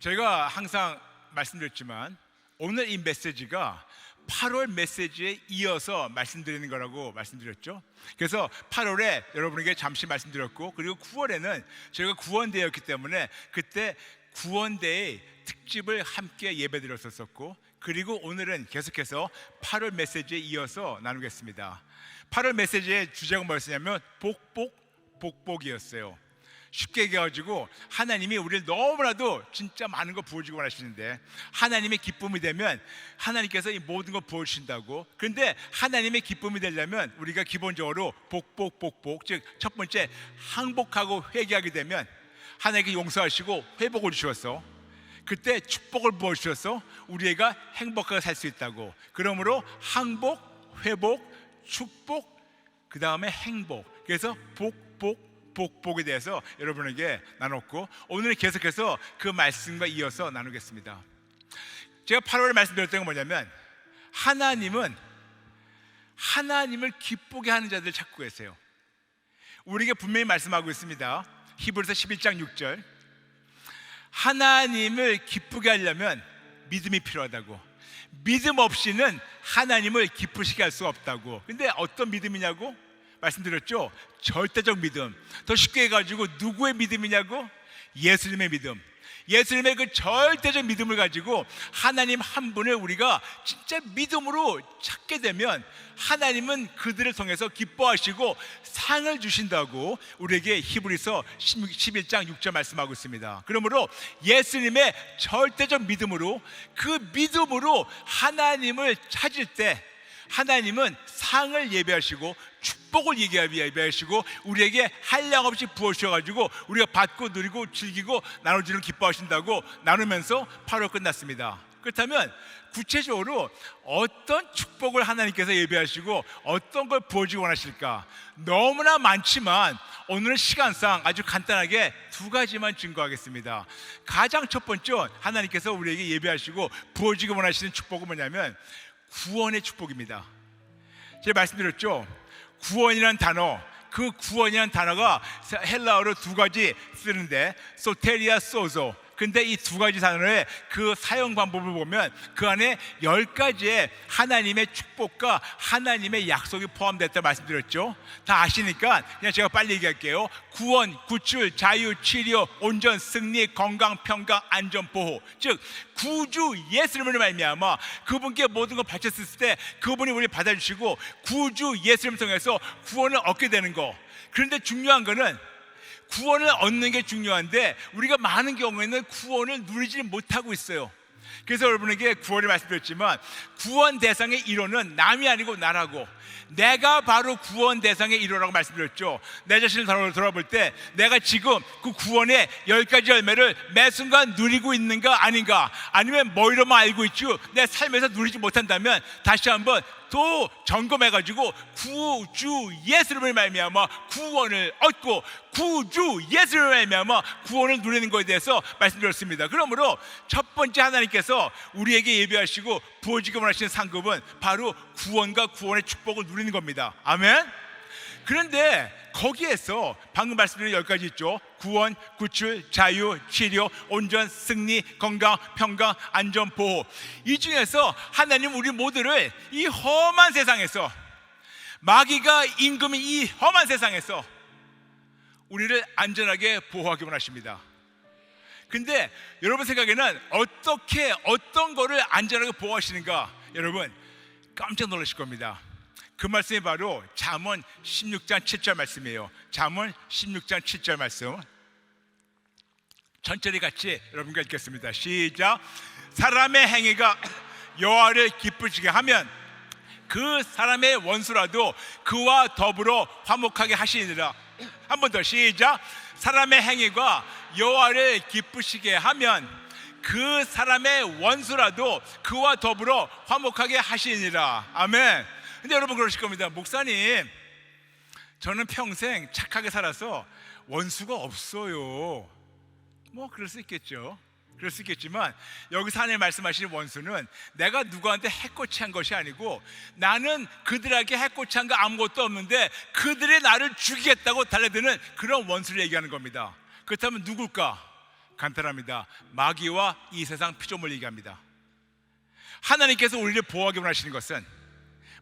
제가 항상 말씀드렸지만 오늘 이 메시지가 8월 메시지에 이어서 말씀드리는 거라고 말씀드렸죠. 그래서 8월에 여러분에게 잠시 말씀드렸고, 그리고 9월에는 저희가 구원대였기 때문에 그때 구원대의 특집을 함께 예배드렸었고, 그리고 오늘은 계속해서 8월 메시지에 이어서 나누겠습니다. 8월 메시지의 주제가 뭐였냐면 복복이었어요. 쉽게 얘기해가지고 하나님이 우리를 너무나도 진짜 많은 거 부어주고 원하시는데, 하나님의 기쁨이 되면 하나님께서 이 모든 걸 부어주신다고. 그런데 하나님의 기쁨이 되려면 우리가 기본적으로 복복, 즉 첫 번째 항복하고 회개하게 되면 하나님께 용서하시고 회복을 주셔서, 그때 축복을 부어주셔서 우리가 행복하게 살 수 있다고. 그러므로 항복, 회복, 축복, 그 다음에 행복. 그래서 복복에 대해서 여러분에게 나눴고, 오늘은 계속해서 그 말씀과 이어서 나누겠습니다. 제가 8월에 말씀드렸던 건 뭐냐면, 하나님을 기쁘게 하는 자들을 찾고 계세요. 우리에게 분명히 말씀하고 있습니다. 히브리서 11장 6절, 하나님을 기쁘게 하려면 믿음이 필요하다고. 믿음 없이는 하나님을 기쁘시게 할 수 없다고. 근데 어떤 믿음이냐고 말씀드렸죠. 절대적 믿음. 더 쉽게 해가지고 누구의 믿음이냐고? 예수님의 믿음. 예수님의 그 절대적 믿음을 가지고 하나님 한 분을 우리가 진짜 믿음으로 찾게 되면 하나님은 그들을 통해서 기뻐하시고 상을 주신다고 우리에게 히브리서 11장 6절 말씀하고 있습니다. 그러므로 예수님의 절대적 믿음으로, 그 믿음으로 하나님을 찾을 때 하나님은 상을 예배하시고 축복을 예배하시고 우리에게 한량없이 부어주셔가지고 우리가 받고 누리고 즐기고 나눠주는 기뻐하신다고 나누면서 8월 끝났습니다. 그렇다면 구체적으로 어떤 축복을 하나님께서 예배하시고 어떤 걸 부어주기 원하실까? 너무나 많지만 오늘은 시간상 아주 간단하게 두 가지만 증거하겠습니다. 가장 첫 번째, 하나님께서 우리에게 예배하시고 부어주기 원하시는 축복은 뭐냐면 구원의 축복입니다. 제가 말씀드렸죠. 구원이라는 단어, 그 구원이라는 단어가 헬라어로 두 가지 쓰는데 소테리아, 소조. 근데 이 두 가지 단어의 그 사용 방법을 보면 그 안에 10가지의 하나님의 축복과 하나님의 약속이 포함됐다 말씀드렸죠. 다 아시니까 그냥 제가 빨리 얘기할게요. 구원, 구출, 자유, 치료, 온전, 승리, 건강, 평강, 안전, 보호. 즉 구주 예수님을 말미암아 그분께 모든 걸 바쳤을 때 그분이 우리를 받아주시고 구주 예수님을 통해서 구원을 얻게 되는 거. 그런데 중요한 거는 구원을 얻는 게 중요한데 우리가 많은 경우에는 구원을 누리지 못하고 있어요. 그래서 여러분에게 구원을 말씀드렸지만 구원 대상의 1호는 남이 아니고 나라고, 내가 바로 구원 대상의 1호라고 말씀드렸죠. 내 자신을 돌아볼 때 내가 지금 그 구원의 10가지 열매를 매 순간 누리고 있는가 아닌가, 아니면 머리로만 알고 있죠. 내 삶에서 누리지 못한다면 다시 한번 또 점검해가지고 구주 예수님을 말미암아 구원을 얻고 구주 예수님을 말미암아 구원을 누리는 것에 대해서 말씀드렸습니다. 그러므로 첫 번째 하나님께서 우리에게 예배하시고 부어지기 원하시는 상급은 바로 구원과 구원의 축복을 누리는 겁니다. 아멘. 그런데 거기에서 방금 말씀드린 10가지 있죠. 구원, 구출, 자유, 치료, 온전, 승리, 건강, 평강, 안전, 보호. 이 중에서 하나님 우리 모두를 이 험한 세상에서, 마귀가 임금인 이 험한 세상에서 우리를 안전하게 보호하기 원하십니다. 근데 여러분 생각에는 어떻게 어떤 거를 안전하게 보호하시는가? 여러분 깜짝 놀라실 겁니다. 그 말씀이 바로 잠언 16장 7절 말씀이에요. 잠언 16장 7절 말씀 천천히 같이 여러분과 읽겠습니다. 시작. 사람의 행위가 여호와를 기쁘시게 하면 그 사람의 원수라도 그와 더불어 화목하게 하시니라. 한 번 더 시작. 사람의 행위가 여호와를 기쁘시게 하면 그 사람의 원수라도 그와 더불어 화목하게 하시니라. 아멘. 근데 여러분 그러실 겁니다. 목사님, 저는 평생 착하게 살아서 원수가 없어요. 뭐 그럴 수 있겠죠. 그럴 수 있겠지만 여기서 하나님 말씀하시는 원수는 내가 누구한테 해코치한 것이 아니고 나는 그들에게 해코치한 거 아무것도 없는데 그들이 나를 죽이겠다고 달려드는 그런 원수를 얘기하는 겁니다. 그렇다면 누굴까? 간단합니다. 마귀와 이 세상 피조물 얘기합니다. 하나님께서 우리를 보호하기 원하시는 것은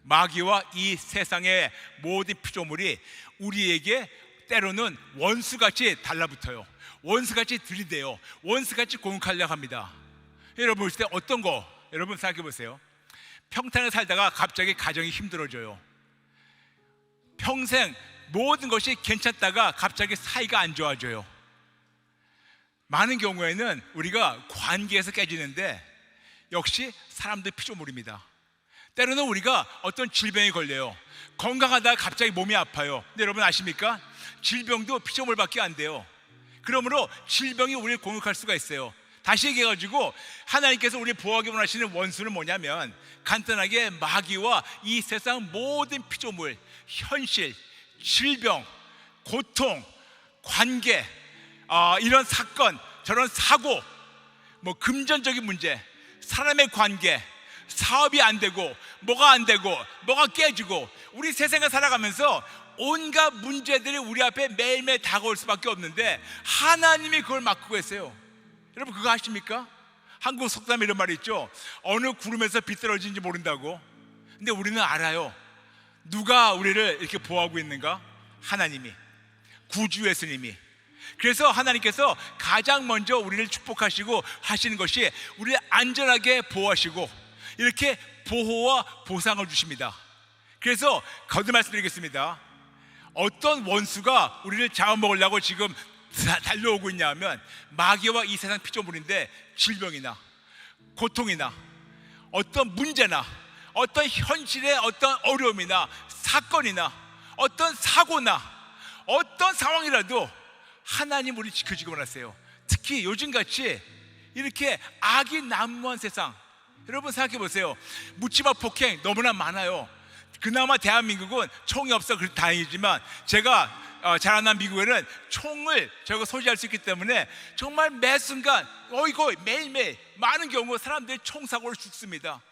마귀와 이 세상의 모든 피조물이 우리에게 때로는 원수같이 달라붙어요. 원수같이 들이대요. 원수같이 공격하려고 합니다. 여러분 보실 때 어떤 거, 여러분 생각해 보세요. 평탄하게 살다가 갑자기 가정이 힘들어져요. 평생 모든 것이 괜찮다가 갑자기 사이가 안 좋아져요. 많은 경우에는 우리가 관계에서 깨지는데 역시 사람들 피조물입니다. 때로는 우리가 어떤 질병에 걸려요. 건강하다가 갑자기 몸이 아파요. 근데 여러분 아십니까? 질병도 피조물밖에 안 돼요. 그러므로 질병이 우리를 공격할 수가 있어요. 다시 얘기해가지고 하나님께서 우리를 보호하기 원하시는 원수는 뭐냐면 간단하게 마귀와 이 세상 모든 피조물, 현실, 질병, 고통, 관계, 이런 사건, 저런 사고, 뭐 금전적인 문제, 사람의 관계, 사업이 안 되고 뭐가 안 되고 뭐가 깨지고 우리 세상을 살아가면서 온갖 문제들이 우리 앞에 매일매일 다가올 수밖에 없는데 하나님이 그걸 막고 계세요. 여러분 그거 아십니까? 한국 속담에 이런 말이 있죠. 어느 구름에서 비 떨어지는지 모른다고. 근데 우리는 알아요. 누가 우리를 이렇게 보호하고 있는가? 하나님이, 구주 예수님이. 그래서 하나님께서 가장 먼저 우리를 축복하시고 하시는 것이 우리를 안전하게 보호하시고 이렇게 보호와 보상을 주십니다. 그래서 거듭 말씀드리겠습니다. 어떤 원수가 우리를 잡아먹으려고 지금 달려오고 있냐 하면 마귀와 이 세상 피조물인데 질병이나 고통이나 어떤 문제나 어떤 현실의 어떤 어려움이나 사건이나 어떤 사고나 어떤 상황이라도 하나님 우리 지켜주기 원하세요. 특히 요즘같이 이렇게 악이 난무한 세상, 여러분 생각해 보세요. 묻지마 폭행 너무나 많아요. 그나마 대한민국은 총이 없어 그래도 다행이지만 제가 자라난 미국에는 총을 저희가 소지할 수 있기 때문에 정말 매 순간 이거 매일매일 많은 경우 사람들이 총사고로 죽습니다.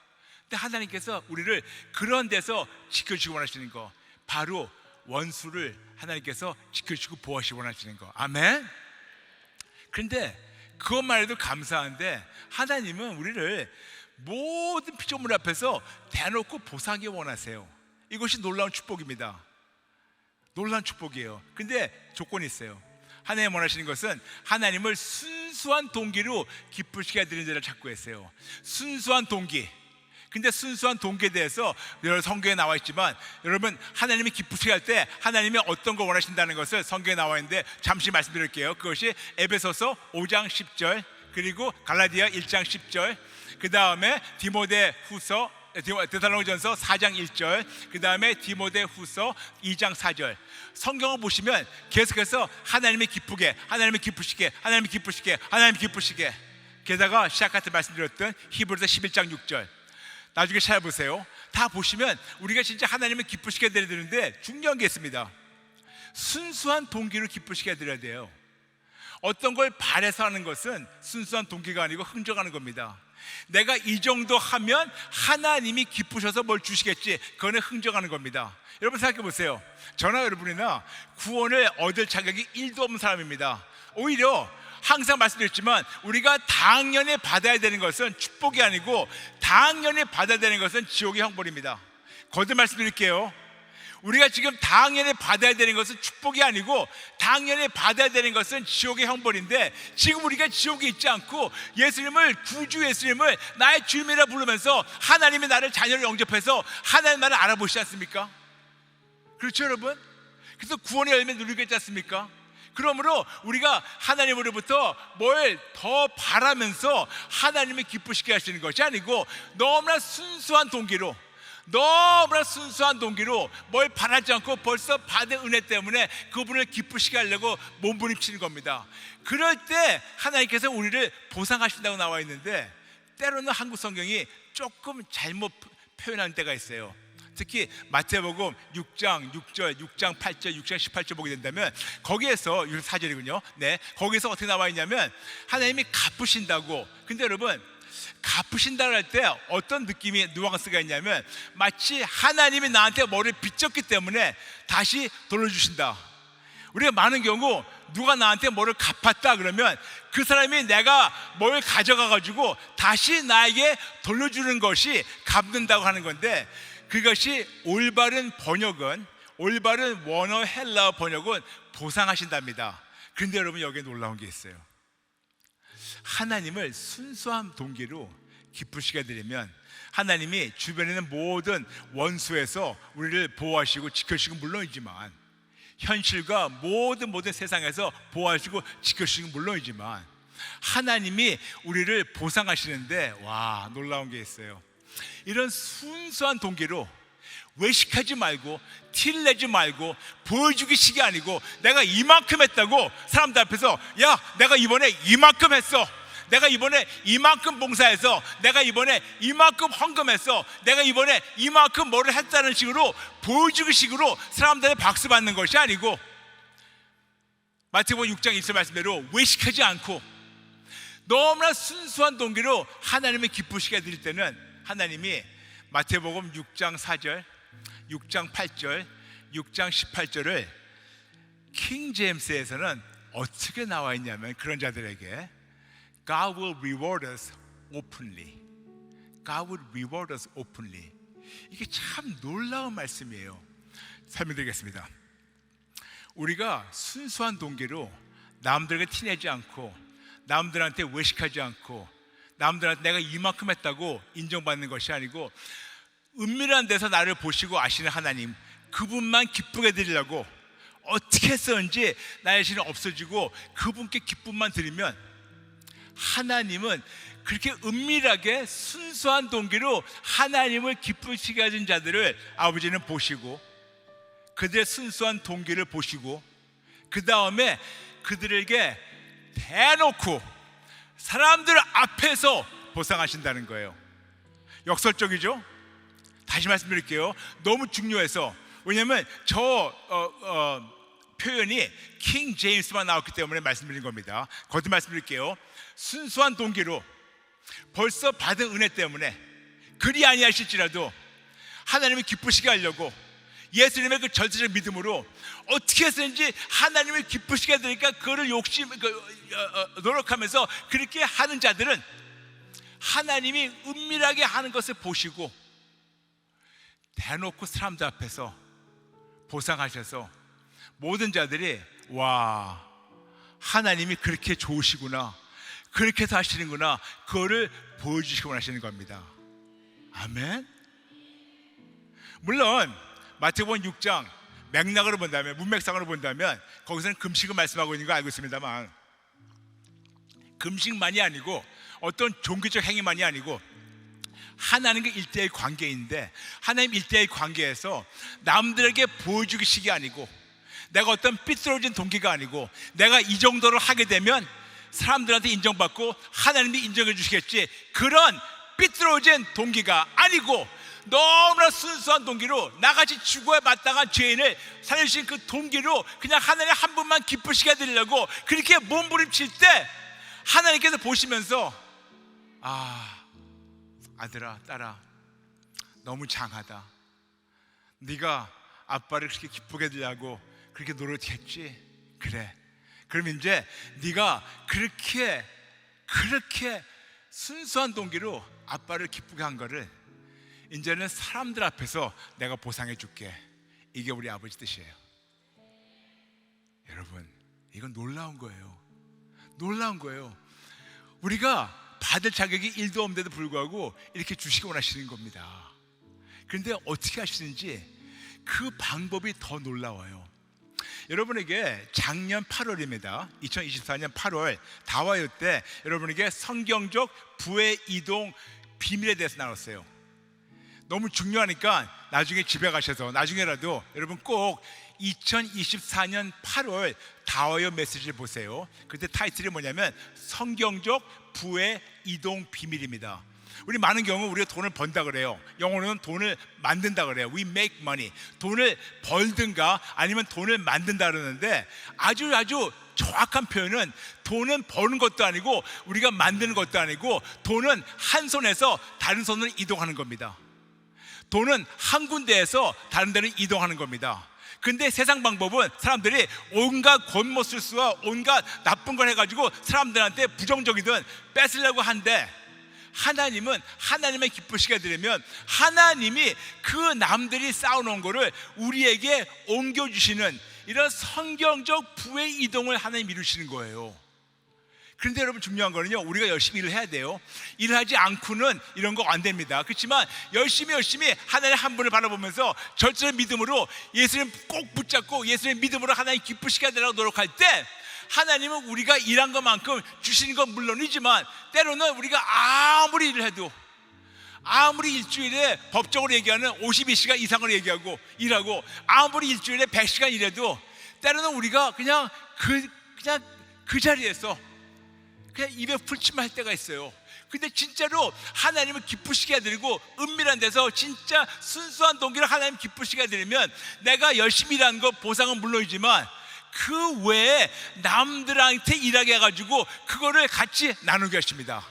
근데 하나님께서 우리를 그런 데서 지켜주시기 원하시는 거, 바로 원수를 하나님께서 지켜주시고 보호하시기 원하시는 거. 아멘. 그런데 그것만 해도 감사한데 하나님은 우리를 모든 피조물 앞에서 대놓고 보상하기 원하세요. 이것이 놀라운 축복입니다. 놀라운 축복이에요. 근데 조건이 있어요. 하나님 원하시는 것은 하나님을 순수한 동기로 기쁘시게 해드리는 자를 찾고 계세요. 순수한 동기. 근데 순수한 동기에 대해서 여러 성경에 나와 있지만 여러분 하나님이 기쁘시게 할 때 하나님이 어떤 걸 원하신다는 것을 성경에 나와 있는데 잠시 말씀드릴게요. 그것이 에베소서 5장 10절 그리고 갈라디아 1장 10절 그 다음에 데살로니가전서 4장 1절 그 다음에 디모데후서 2장 4절 성경을 보시면 계속해서 하나님이 기쁘게 하나님이 기쁘시게 하나님이 기쁘시게 하나님이 기쁘시게 게다가 시작할 때 말씀드렸던 히브리서 11장 6절 나중에 찾아보세요. 다 보시면 우리가 진짜 하나님을 기쁘시게 해드려야 되는데 중요한 게 있습니다. 순수한 동기로 기쁘시게 해드려야 돼요. 어떤 걸 바래서 하는 것은 순수한 동기가 아니고 흥정하는 겁니다. 내가 이 정도 하면 하나님이 기쁘셔서 뭘 주시겠지, 그거는 흥정하는 겁니다. 여러분 생각해 보세요. 저나 여러분이나 구원을 얻을 자격이 1도 없는 사람입니다. 오히려 항상 말씀드렸지만 우리가 당연히 받아야 되는 것은 축복이 아니고 당연히 받아야 되는 것은 지옥의 형벌입니다. 거듭 말씀드릴게요. 우리가 지금 당연히 받아야 되는 것은 축복이 아니고 당연히 받아야 되는 것은 지옥의 형벌인데 지금 우리가 지옥에 있지 않고 예수님을, 구주 예수님을 나의 주님이라 부르면서 하나님이 나를 자녀로 영접해서 하나님 나를 알아보시지 않습니까? 그렇죠 여러분? 그래서 구원의 열매 누리고 있지 않습니까? 그러므로 우리가 하나님으로부터 뭘 더 바라면서 하나님을 기쁘시게 하시는 것이 아니고 너무나 순수한 동기로 뭘 바라지 않고 벌써 받은 은혜 때문에 그분을 기쁘시게 하려고 몸부림치는 겁니다. 그럴 때 하나님께서 우리를 보상하신다고 나와 있는데 때로는 한국 성경이 조금 잘못 표현하는 때가 있어요. 특히 마태복음 6장 6절, 6장 8절, 6장 18절 보게 된다면 거기에서 4절이군요. 네, 거기서 어떻게 나와 있냐면 하나님이 갚으신다고. 근데 여러분 갚으신다고 할 때 어떤 느낌이 누앙스가 있냐면 마치 하나님이 나한테 뭐를 빚졌기 때문에 다시 돌려주신다. 우리가 많은 경우 누가 나한테 뭐를 갚았다 그러면 그 사람이 내가 뭘 가져가 가지고 다시 나에게 돌려주는 것이 갚는다고 하는 건데, 그것이 올바른 번역은, 올바른 원어 헬라어 번역은 보상하신답니다. 그런데 여러분, 여기에 놀라운 게 있어요. 하나님을 순수한 동기로 기쁘시게 해드리면 하나님이 주변에 있는 모든 원수에서 우리를 보호하시고 지켜주시고 물론이지만, 현실과 모든 세상에서 보호하시고 지켜주시고 물론이지만, 하나님이 우리를 보상하시는데, 와, 놀라운 게 있어요. 이런 순수한 동기로 외식하지 말고 티를 내지 말고 보여주기식이 아니고, 내가 이만큼 했다고 사람들 앞에서, 야, 내가 이번에 이만큼 했어, 내가 이번에 이만큼 봉사해서, 내가 이번에 이만큼 헌금했어, 내가 이번에 이만큼 뭐를 했다는 식으로 보여주기식으로 사람들의 박수 받는 것이 아니고, 마태복음 6장 1절 말씀대로 외식하지 않고 너무나 순수한 동기로 하나님을 기쁘시게 해드릴 때는, 하나님이 마태복음 6장 4절, 6장 8절, 6장 18절을 킹 제임스에서는 어떻게 나와 있냐면, 그런 자들에게 God will reward us openly. God will reward us openly. 이게 참 놀라운 말씀이에요. 설명드리겠습니다. 우리가 순수한 동기로 남들에게 티내지 않고, 남들한테 외식하지 않고, 남들한테 내가 이만큼 했다고 인정받는 것이 아니고, 은밀한 데서 나를 보시고 아시는 하나님, 그분만 기쁘게 드리려고 어떻게 했었는지 나의 자신이 없어지고 그분께 기쁨만 드리면, 하나님은 그렇게 은밀하게 순수한 동기로 하나님을 기쁘시게 하는 자들을 아버지는 보시고, 그들의 순수한 동기를 보시고, 그 다음에 그들에게 대놓고 사람들 앞에서 보상하신다는 거예요. 역설적이죠? 다시 말씀드릴게요. 너무 중요해서. 왜냐하면 표현이 킹 제임스만 나왔기 때문에 말씀드린 겁니다. 거듭 말씀드릴게요. 순수한 동기로 벌써 받은 은혜 때문에 그리 아니하실지라도 하나님을 기쁘시게 하려고 예수님의 그 절대적 믿음으로 어떻게 해서든지 하나님을 기쁘시게 하니까 그거를 노력하면서 그렇게 하는 자들은 하나님이 은밀하게 하는 것을 보시고 대놓고 사람들 앞에서 보상하셔서 모든 자들이, 와, 하나님이 그렇게 좋으시구나, 그렇게 해서 하시는구나, 그거를 보여주시고 하시는 겁니다. 아멘. 물론 마태복음 6장 맥락으로 본다면, 문맥상으로 본다면 거기서는 금식을 말씀하고 있는 거 알고 있습니다만, 금식만이 아니고 어떤 종교적 행위만이 아니고 하나님과 일대의 관계인데, 하나님 일대의 관계에서 남들에게 보여주기식이 아니고, 내가 어떤 삐뚤어진 동기가 아니고, 내가 이 정도를 하게 되면 사람들한테 인정받고 하나님이 인정해 주시겠지, 그런 삐뚤어진 동기가 아니고 너무나 순수한 동기로 나같이 죽어야 마땅한 죄인을 살려주신 그 동기로 그냥 하나님 한 분만 기쁘시게 해드리려고 그렇게 몸부림칠 때, 하나님께서 보시면서, 아, 아들아, 딸아, 너무 장하다. 네가 아빠를 그렇게 기쁘게 해드리려고 그렇게 노력했지? 그래. 그럼 이제 네가 그렇게 순수한 동기로 아빠를 기쁘게 한 거를 이제는 사람들 앞에서 내가 보상해 줄게. 이게 우리 아버지 뜻이에요. 여러분, 이건 놀라운 거예요. 놀라운 거예요. 우리가 받을 자격이 1도 없는데도 불구하고 이렇게 주시기 원하시는 겁니다. 그런데 어떻게 하시는지 그 방법이 더 놀라워요. 여러분에게 작년 8월입니다. 2024년 8월 다와요 때 여러분에게 성경적 부의 이동 비밀에 대해서 나눴어요. 너무 중요하니까 나중에 집에 가셔서 나중에라도 여러분 꼭 2024년 8월 다와요 메시지를 보세요. 그때 타이틀이 뭐냐면 성경적 부의 이동 비밀입니다. 우리 많은 경우 우리가 돈을 번다 그래요. 영어로는 돈을 만든다 그래요. We make money. 돈을 벌든가 아니면 돈을 만든다 그러는데, 아주 정확한 표현은 돈은 버는 것도 아니고 우리가 만드는 것도 아니고, 돈은 한 손에서 다른 손으로 이동하는 겁니다. 돈은 한 군데에서 다른 데로 이동하는 겁니다. 근데 세상 방법은 사람들이 온갖 권모술수와 온갖 나쁜 걸 해가지고 사람들한테 부정적이든 뺏으려고 한데, 하나님은 하나님의 기쁘시게 되려면 하나님이 그 남들이 쌓아놓은 거를 우리에게 옮겨주시는 이런 성경적 부의 이동을 하나님 이루시는 거예요. 그런데 여러분, 중요한 거는요, 우리가 열심히 일을 해야 돼요. 일을 하지 않고는 이런 거 안 됩니다. 그렇지만 열심히 하나님 한 분을 바라보면서 절절한 믿음으로 예수님 꼭 붙잡고 예수님 믿음으로 하나님 기쁘시게 하려고 노력할 때, 하나님은 우리가 일한 것만큼 주시는 건 물론이지만 때로는 우리가 아무리 일을 해도, 아무리 일주일에 법적으로 얘기하는 52시간 이상을 얘기하고 일하고, 아무리 일주일에 100시간 일해도 때로는 우리가 그냥 그 자리에서 그냥 입에 풀칠만 할 때가 있어요. 근데 진짜로 하나님을 기쁘시게 해드리고 은밀한 데서 진짜 순수한 동기로 하나님 기쁘시게 해드리면 내가 열심히 일한 거 보상은 물론이지만 그 외에 남들한테 일하게 해가지고 그거를 같이 나누게 하십니다.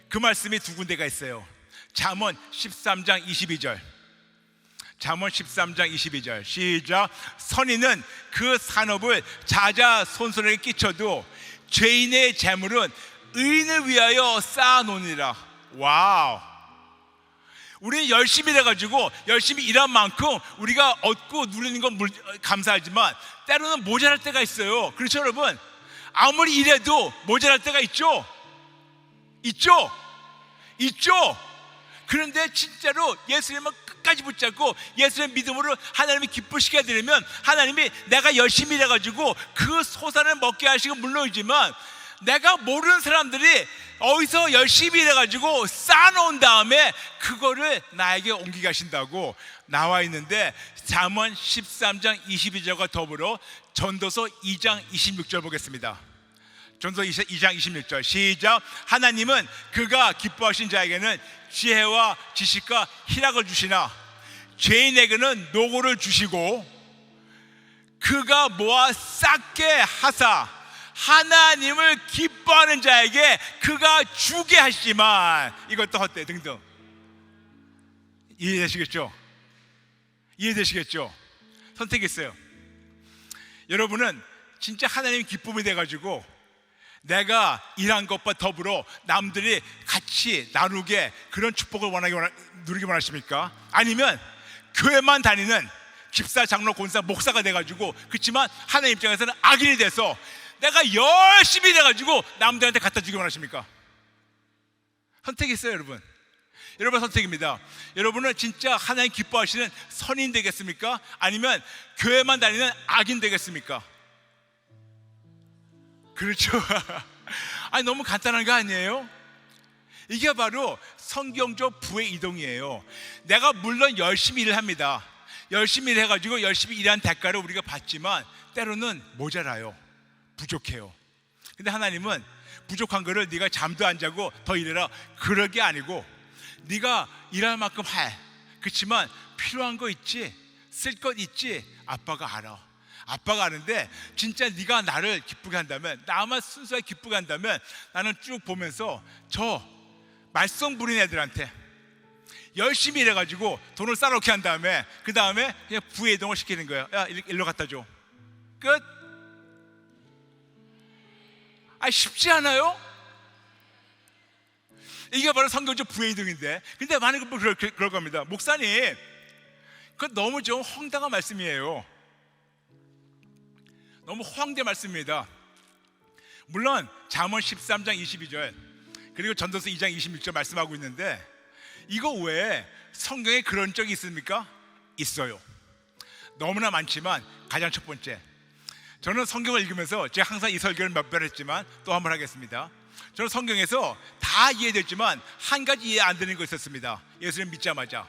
그 말씀이 두 군데가 있어요. 잠언 13장 22절. 잠언 13장 22절 시작. 선인은 그 산업을 자자손손에게 끼쳐도 죄인의 재물은 의인을 위하여 쌓아놓으니라. 와우. 우리는 열심히 일해가지고 열심히 일한 만큼 우리가 얻고 누리는 건 감사하지만 때로는 모자랄 때가 있어요. 그렇죠 여러분? 아무리 일해도 모자랄 때가 있죠? 있죠? 그런데 진짜로 예수님을 끝까지 붙잡고 예수님 믿음으로 하나님이 기쁘시게 해드리면 하나님이 내가 열심히 일해가지고 그 소산을 먹게 하시고 물론이지만 내가 모르는 사람들이 어디서 열심히 일해가지고 쌓아놓은 다음에 그거를 나에게 옮기게 하신다고 나와 있는데, 잠언 13장 22절과 더불어 전도서 2장 26절 보겠습니다. 전도서 2장 26절 시작. 하나님은 그가 기뻐하신 자에게는 지혜와 지식과 희락을 주시나 죄인에게는 노고를 주시고 그가 모아 쌓게 하사 하나님을 기뻐하는 자에게 그가 주게 하시지만 이것도 헛되 등등. 이해되시겠죠? 선택이 있어요. 여러분은 진짜 하나님의 기쁨이 돼가지고 내가 일한 것과 더불어 남들이 같이 나누게 그런 축복을 누리기 원하십니까? 아니면 교회만 다니는 집사, 장로, 권사, 목사가 돼가지고 그렇지만 하나님 입장에서는 악인이 돼서 내가 열심히 돼가지고 남들한테 갖다 주기 원하십니까? 선택이 있어요 여러분. 여러분 선택입니다. 여러분은 진짜 하나님 기뻐하시는 선인 되겠습니까? 아니면 교회만 다니는 악인 되겠습니까? 그렇죠. 아니 너무 간단한 거 아니에요? 이게 바로 성경적 부의 이동이에요. 내가 물론 열심히 일을 합니다. 열심히 일해가지고 열심히 일한 대가를 우리가 받지만 때로는 모자라요. 부족해요. 근데 하나님은 부족한 거를 네가 잠도 안 자고 더 일해라 그럴 게 아니고 네가 일할 만큼 해. 그렇지만 필요한 거 있지, 쓸 것 있지, 아빠가 알아. 아빠가 아는데 진짜 네가 나를 기쁘게 한다면, 나만 순수하게 기쁘게 한다면 나는 쭉 보면서 저 말썽 부린 애들한테 열심히 일해가지고 돈을 쌓아놓게 한 다음에 그 다음에 그냥 부의 이동을 시키는 거예요. 야 일로 갖다 줘. 끝. 쉽지 않아요? 이게 바로 성경적 부의 이동인데, 근데 많은 분들 그럴 겁니다. 목사님 그건 너무 좀 황당한 말씀이에요. 너무 허황된 말씀입니다. 물론 잠언 13장 22절 그리고 전도서 2장 26절 말씀하고 있는데 이거 외에 성경에 그런 적이 있습니까? 있어요. 너무나 많지만 가장 첫 번째, 저는 성경을 읽으면서 제가 항상 이 설교를 몇 번 했지만 또 한 번 하겠습니다. 저는 성경에서 다 이해됐지만 한 가지 이해 안 되는 거 있었습니다. 예수님 믿자마자.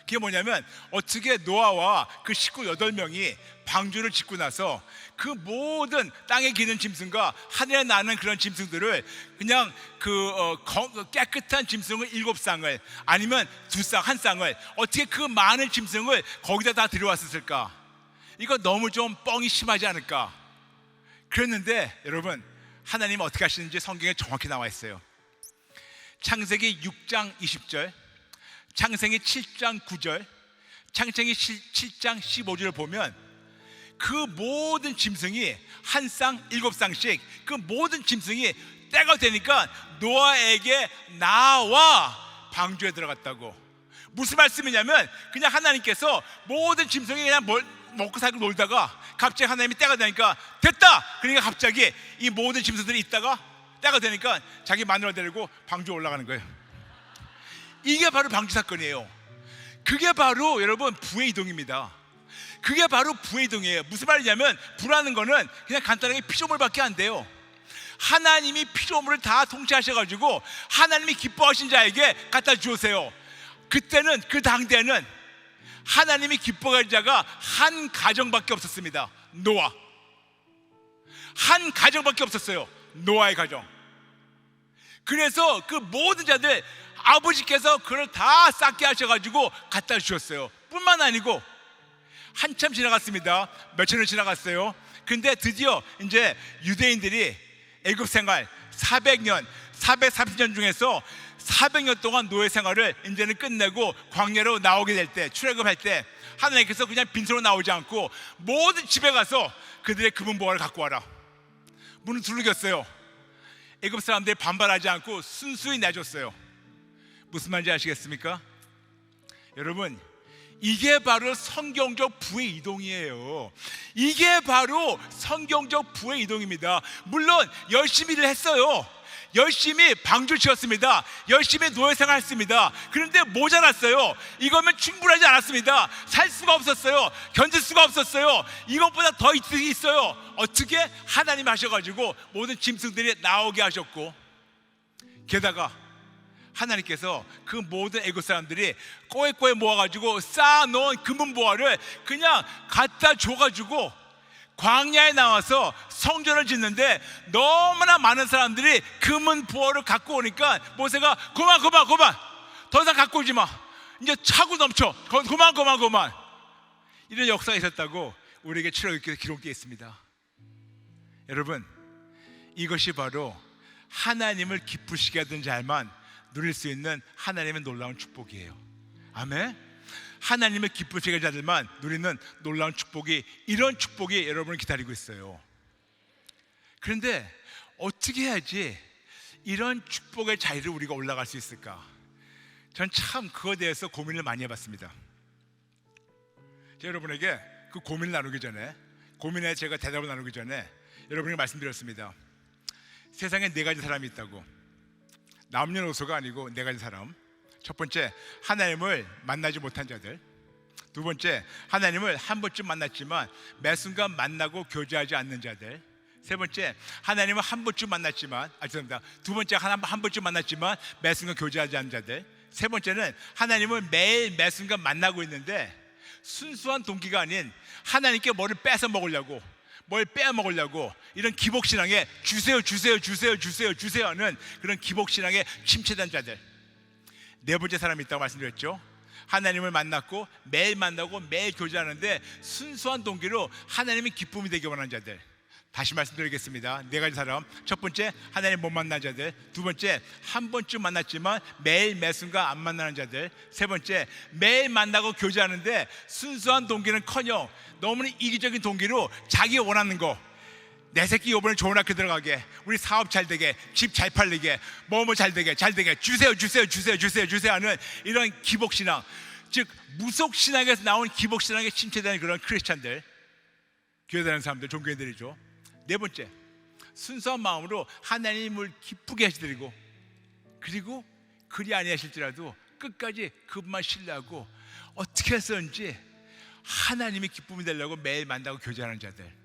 그게 뭐냐면 어떻게 노아와 그 식구 8명이 방주를 짓고 나서 그 모든 땅에 기는 짐승과 하늘에 나는 그런 짐승들을 그냥 깨끗한 짐승을 7쌍을 아니면 2쌍, 1쌍을 어떻게 그 많은 짐승을 거기다 다 들여왔을까? 이거 너무 좀 뻥이 심하지 않을까? 그랬는데 여러분, 하나님은 어떻게 하시는지 성경에 정확히 나와 있어요. 창세기 6장 20절, 창세기 7장 9절, 창세기 7장 15절을 보면 그 모든 짐승이 한 쌍, 7쌍씩 그 모든 짐승이 때가 되니까 노아에게 나와 방주에 들어갔다고. 무슨 말씀이냐면 그냥 하나님께서 모든 짐승이 그냥 먹고 살고 놀다가 갑자기 하나님이 때가 되니까 됐다! 그러니까 갑자기 이 모든 짐승들이 있다가 때가 되니까 자기 마누라 데리고 방주에 올라가는 거예요. 이게 바로 방주 사건이에요. 그게 바로 여러분 부의 이동입니다. 그게 바로 부의 이동이에요. 무슨 말이냐면 부라는 거는 그냥 간단하게 피조물밖에 안 돼요. 하나님이 피조물을 다 통치하셔가지고 하나님이 기뻐하신 자에게 갖다 주세요. 그때는 그 당대는 하나님이 기뻐할 자가 한 가정밖에 없었습니다. 노아. 한 가정밖에 없었어요. 노아의 가정. 그래서 그 모든 자들 아버지께서 그걸 다 쌓게 하셔가지고 갖다 주셨어요. 뿐만 아니고 한참 지나갔습니다. 몇천 년 지나갔어요. 근데 드디어 이제 유대인들이 애굽 생활 400년, 430년 중에서 400년 동안 노예 생활을 이제는 끝내고 광야로 나오게 될 때, 출애굽할 때 하나님께서 그냥 빈손으로 나오지 않고 모든 집에 가서 그들의 금은 보화를 갖고 와라. 문을 두들겼어요. 애굽 사람들이 반발하지 않고 순수히 내줬어요. 무슨 말인지 아시겠습니까? 여러분, 이게 바로 성경적 부의 이동이에요. 이게 바로 성경적 부의 이동입니다. 물론 열심히 일을 했어요. 열심히 방주 지었습니다. 열심히 노예생활 했습니다. 그런데 모자랐어요. 이거면 충분하지 않았습니다. 살 수가 없었어요. 견딜 수가 없었어요. 이것보다 더 있어요. 어떻게? 하나님 하셔가지고 모든 짐승들이 나오게 하셨고, 게다가 하나님께서 그 모든 애굽 사람들이 꼬에 모아가지고 쌓아놓은 금은보화를 그냥 갖다 줘가지고 광야에 나와서 성전을 짓는데 너무나 많은 사람들이 금은보화를 갖고 오니까 모세가 그만 더 이상 갖고 오지 마. 이제 차고 넘쳐. 그만. 이런 역사가 있었다고 우리에게 출애굽기에 기록되어 있습니다. 여러분, 이것이 바로 하나님을 기쁘시게 하던 자만 누릴 수 있는 하나님의 놀라운 축복이에요. 아멘. 하나님의 기쁘시게 하는 자들만 누리는 놀라운 축복이, 이런 축복이 여러분을 기다리고 있어요. 그런데 어떻게 해야지 이런 축복의 자리를 우리가 올라갈 수 있을까? 전 참 그거에 대해서 고민을 많이 해봤습니다. 제가 여러분에게 그 고민을 나누기 전에, 고민에 제가 대답을 나누기 전에 여러분에게 말씀드렸습니다. 세상에 4가지 사람이 있다고. 남녀노소가 아니고 4가지 사람. 첫 번째, 하나님을 만나지 못한 자들. 두 번째, 하나님을 한 번쯤 만났지만 매 순간 만나고 교제하지 않는 자들. 세 번째, 하나님을 한 번쯤 만났지만, 죄송합니다. 두 번째, 한 번쯤 만났지만 매 순간 교제하지 않는 자들. 세 번째는 하나님을 매일 매 순간 만나고 있는데 순수한 동기가 아닌 하나님께 뭐를 뺏어 먹으려고, 뭘 빼앗 먹으려고 이런 기복신앙에 주세요 하는 그런 기복신앙에 침체된 자들. 4번째 사람이 있다고 말씀드렸죠. 하나님을 만났고 매일 만나고 매일 교제하는데 순수한 동기로 하나님의 기쁨이 되기 원하는 자들. 다시 말씀드리겠습니다. 4가지 사람. 첫 번째, 하나님 못 만난 자들. 두 번째, 한 번쯤 만났지만 매일 매 순간 안 만나는 자들. 세 번째, 매일 만나고 교제하는데 순수한 동기는커녕 너무나 이기적인 동기로 자기 원하는 거, 내 새끼 이번에 좋은 학교 들어가게, 우리 사업 잘 되게, 집 잘 팔리게, 뭐 잘 되게 주세요 하는 이런 기복신앙, 즉 무속신앙에서 나온 기복신앙에 침체되는 그런 크리스찬들, 교회 다니는 사람들, 종교인들이죠. 4번째, 순수한 마음으로 하나님을 기쁘게 하시드리고, 그리고 그리 아니하실지라도 끝까지 그분만 신뢰하고 어떻게 해서든지 하나님의 기쁨이 되려고 매일 만나고 교제하는 자들.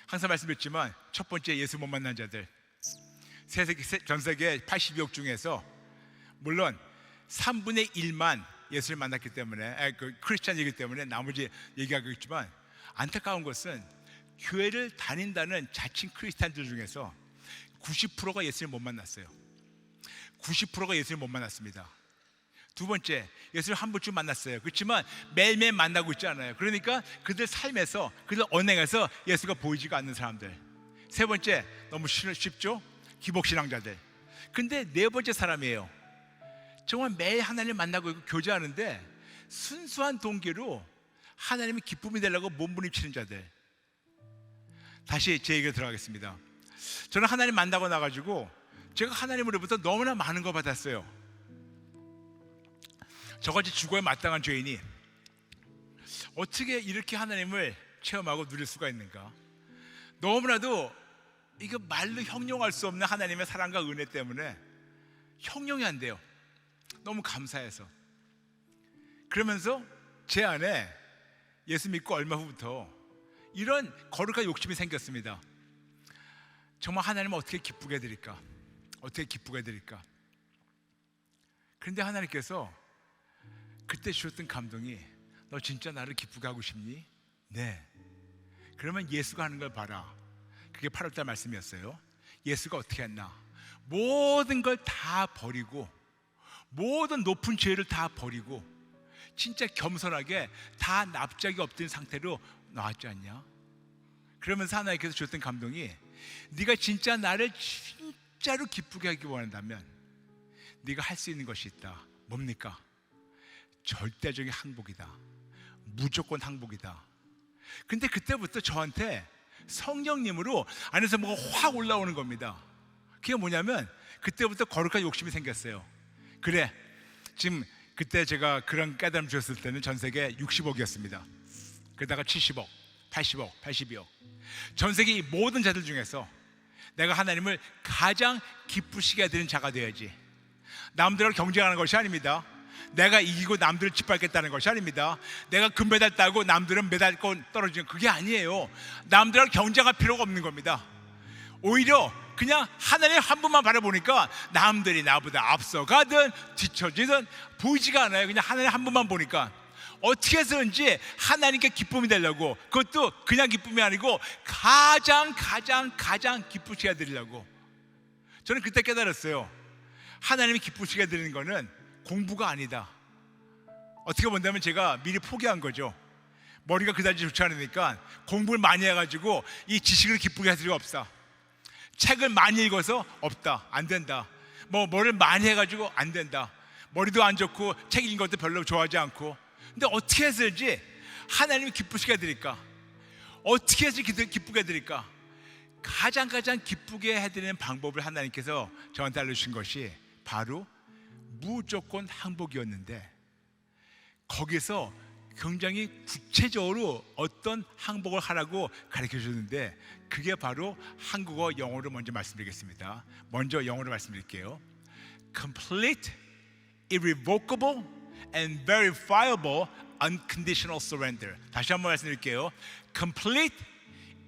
항상 말씀드렸지만 첫 번째, 예수 못 만난 자들. 전 세계 82억 중에서 물론 3분의 1만 예수를 만났기 때문에, 크리스찬이기 때문에 나머지 얘기하고 있지만, 안타까운 것은 교회를 다닌다는 자칭 크리스찬들 중에서 90%가 예수를 못 만났어요. 90%가 예수를 못 만났습니다. 두 번째, 예수를 한 번쯤 만났어요. 그렇지만 매일매일 만나고 있지 않아요. 그러니까 그들 삶에서, 그들 언행에서 예수가 보이지가 않는 사람들. 세 번째, 너무 쉽죠? 기복신앙자들. 근데 4번째 사람이에요. 정말 매일 하나님을 만나고 있고 교제하는데 순수한 동기로 하나님의 기쁨이 되려고 몸부림치는 자들. 다시 제 얘기로 들어가겠습니다. 저는 하나님 만나고 나가지고 제가 하나님으로부터 너무나 많은 거 받았어요. 저같이 죽어야 마땅한 죄인이 어떻게 이렇게 하나님을 체험하고 누릴 수가 있는가? 너무나도 이거 말로 형용할 수 없는 하나님의 사랑과 은혜 때문에 형용이 안 돼요. 너무 감사해서. 그러면서 제 안에 예수 믿고 얼마 후부터 이런 거룩한 욕심이 생겼습니다. 정말 하나님을 어떻게 기쁘게 해드릴까? 어떻게 기쁘게 해드릴까? 그런데 하나님께서 그때 주셨던 감동이, 너 진짜 나를 기쁘게 하고 싶니? 네. 그러면 예수가 하는 걸 봐라. 그게 8월달 말씀이었어요. 예수가 어떻게 했나? 모든 걸 다 버리고, 모든 높은 죄를 다 버리고 진짜 겸손하게 다 납작이 엎드린 상태로 나왔지 않냐? 그러면서 하나님께서 주셨던 감동이, 네가 진짜 나를 진짜로 기쁘게 하기 원한다면 네가 할 수 있는 것이 있다. 뭡니까? 절대적인 항복이다. 무조건 항복이다. 근데 그때부터 저한테 성령님으로 안에서 뭐가 확 올라오는 겁니다. 그게 뭐냐면 그때부터 거룩한 욕심이 생겼어요. 그래, 지금 그때 제가 그런 깨달음 주셨을 때는 전 세계 60억이었습니다. 그러다가 70억, 80억, 82억. 전 세계 이 모든 자들 중에서 내가 하나님을 가장 기쁘시게 해드리는 자가 되어야지. 남들하고 경쟁하는 것이 아닙니다. 내가 이기고 남들을 짓밟겠다는 것이 아닙니다. 내가 금메달 따고 남들은 메달권 떨어지는, 그게 아니에요. 남들하고 경쟁할 필요가 없는 겁니다. 오히려 그냥 하나님 한 분만 바라보니까 남들이 나보다 앞서가든 뒤처지든 보이지가 않아요. 그냥 하나님 한 분만 보니까 어떻게 해서든지 하나님께 기쁨이 되려고, 그것도 그냥 기쁨이 아니고 가장 기쁘시게 해드리려고. 저는 그때 깨달았어요. 하나님이 기쁘시게 해드리는 거는 공부가 아니다. 어떻게 본다면 제가 미리 포기한 거죠. 머리가 그다지 좋지 않으니까 공부를 많이 해가지고 이 지식을 기쁘게 할 필요가 없다. 책을 많이 읽어서 없다, 안 된다. 뭐를 많이 해가지고 안 된다. 머리도 안 좋고 책 읽는 것도 별로 좋아하지 않고. 근데 어떻게 해서든지 하나님이 기쁘시게 해드릴까? 어떻게 해서 기쁘게 해드릴까? 가장 기쁘게 해드리는 방법을 하나님께서 저한테 알려주신 것이 바로 무조건 항복이었는데, 거기서 굉장히 구체적으로 어떤 항복을 하라고 가르쳐 주는데, 그게 바로 한국어, 영어로 먼저 말씀드리겠습니다. 먼저 영어로 말씀드릴게요. Complete, irrevocable, and verifiable unconditional surrender. 다시 한번 말씀드릴게요. Complete,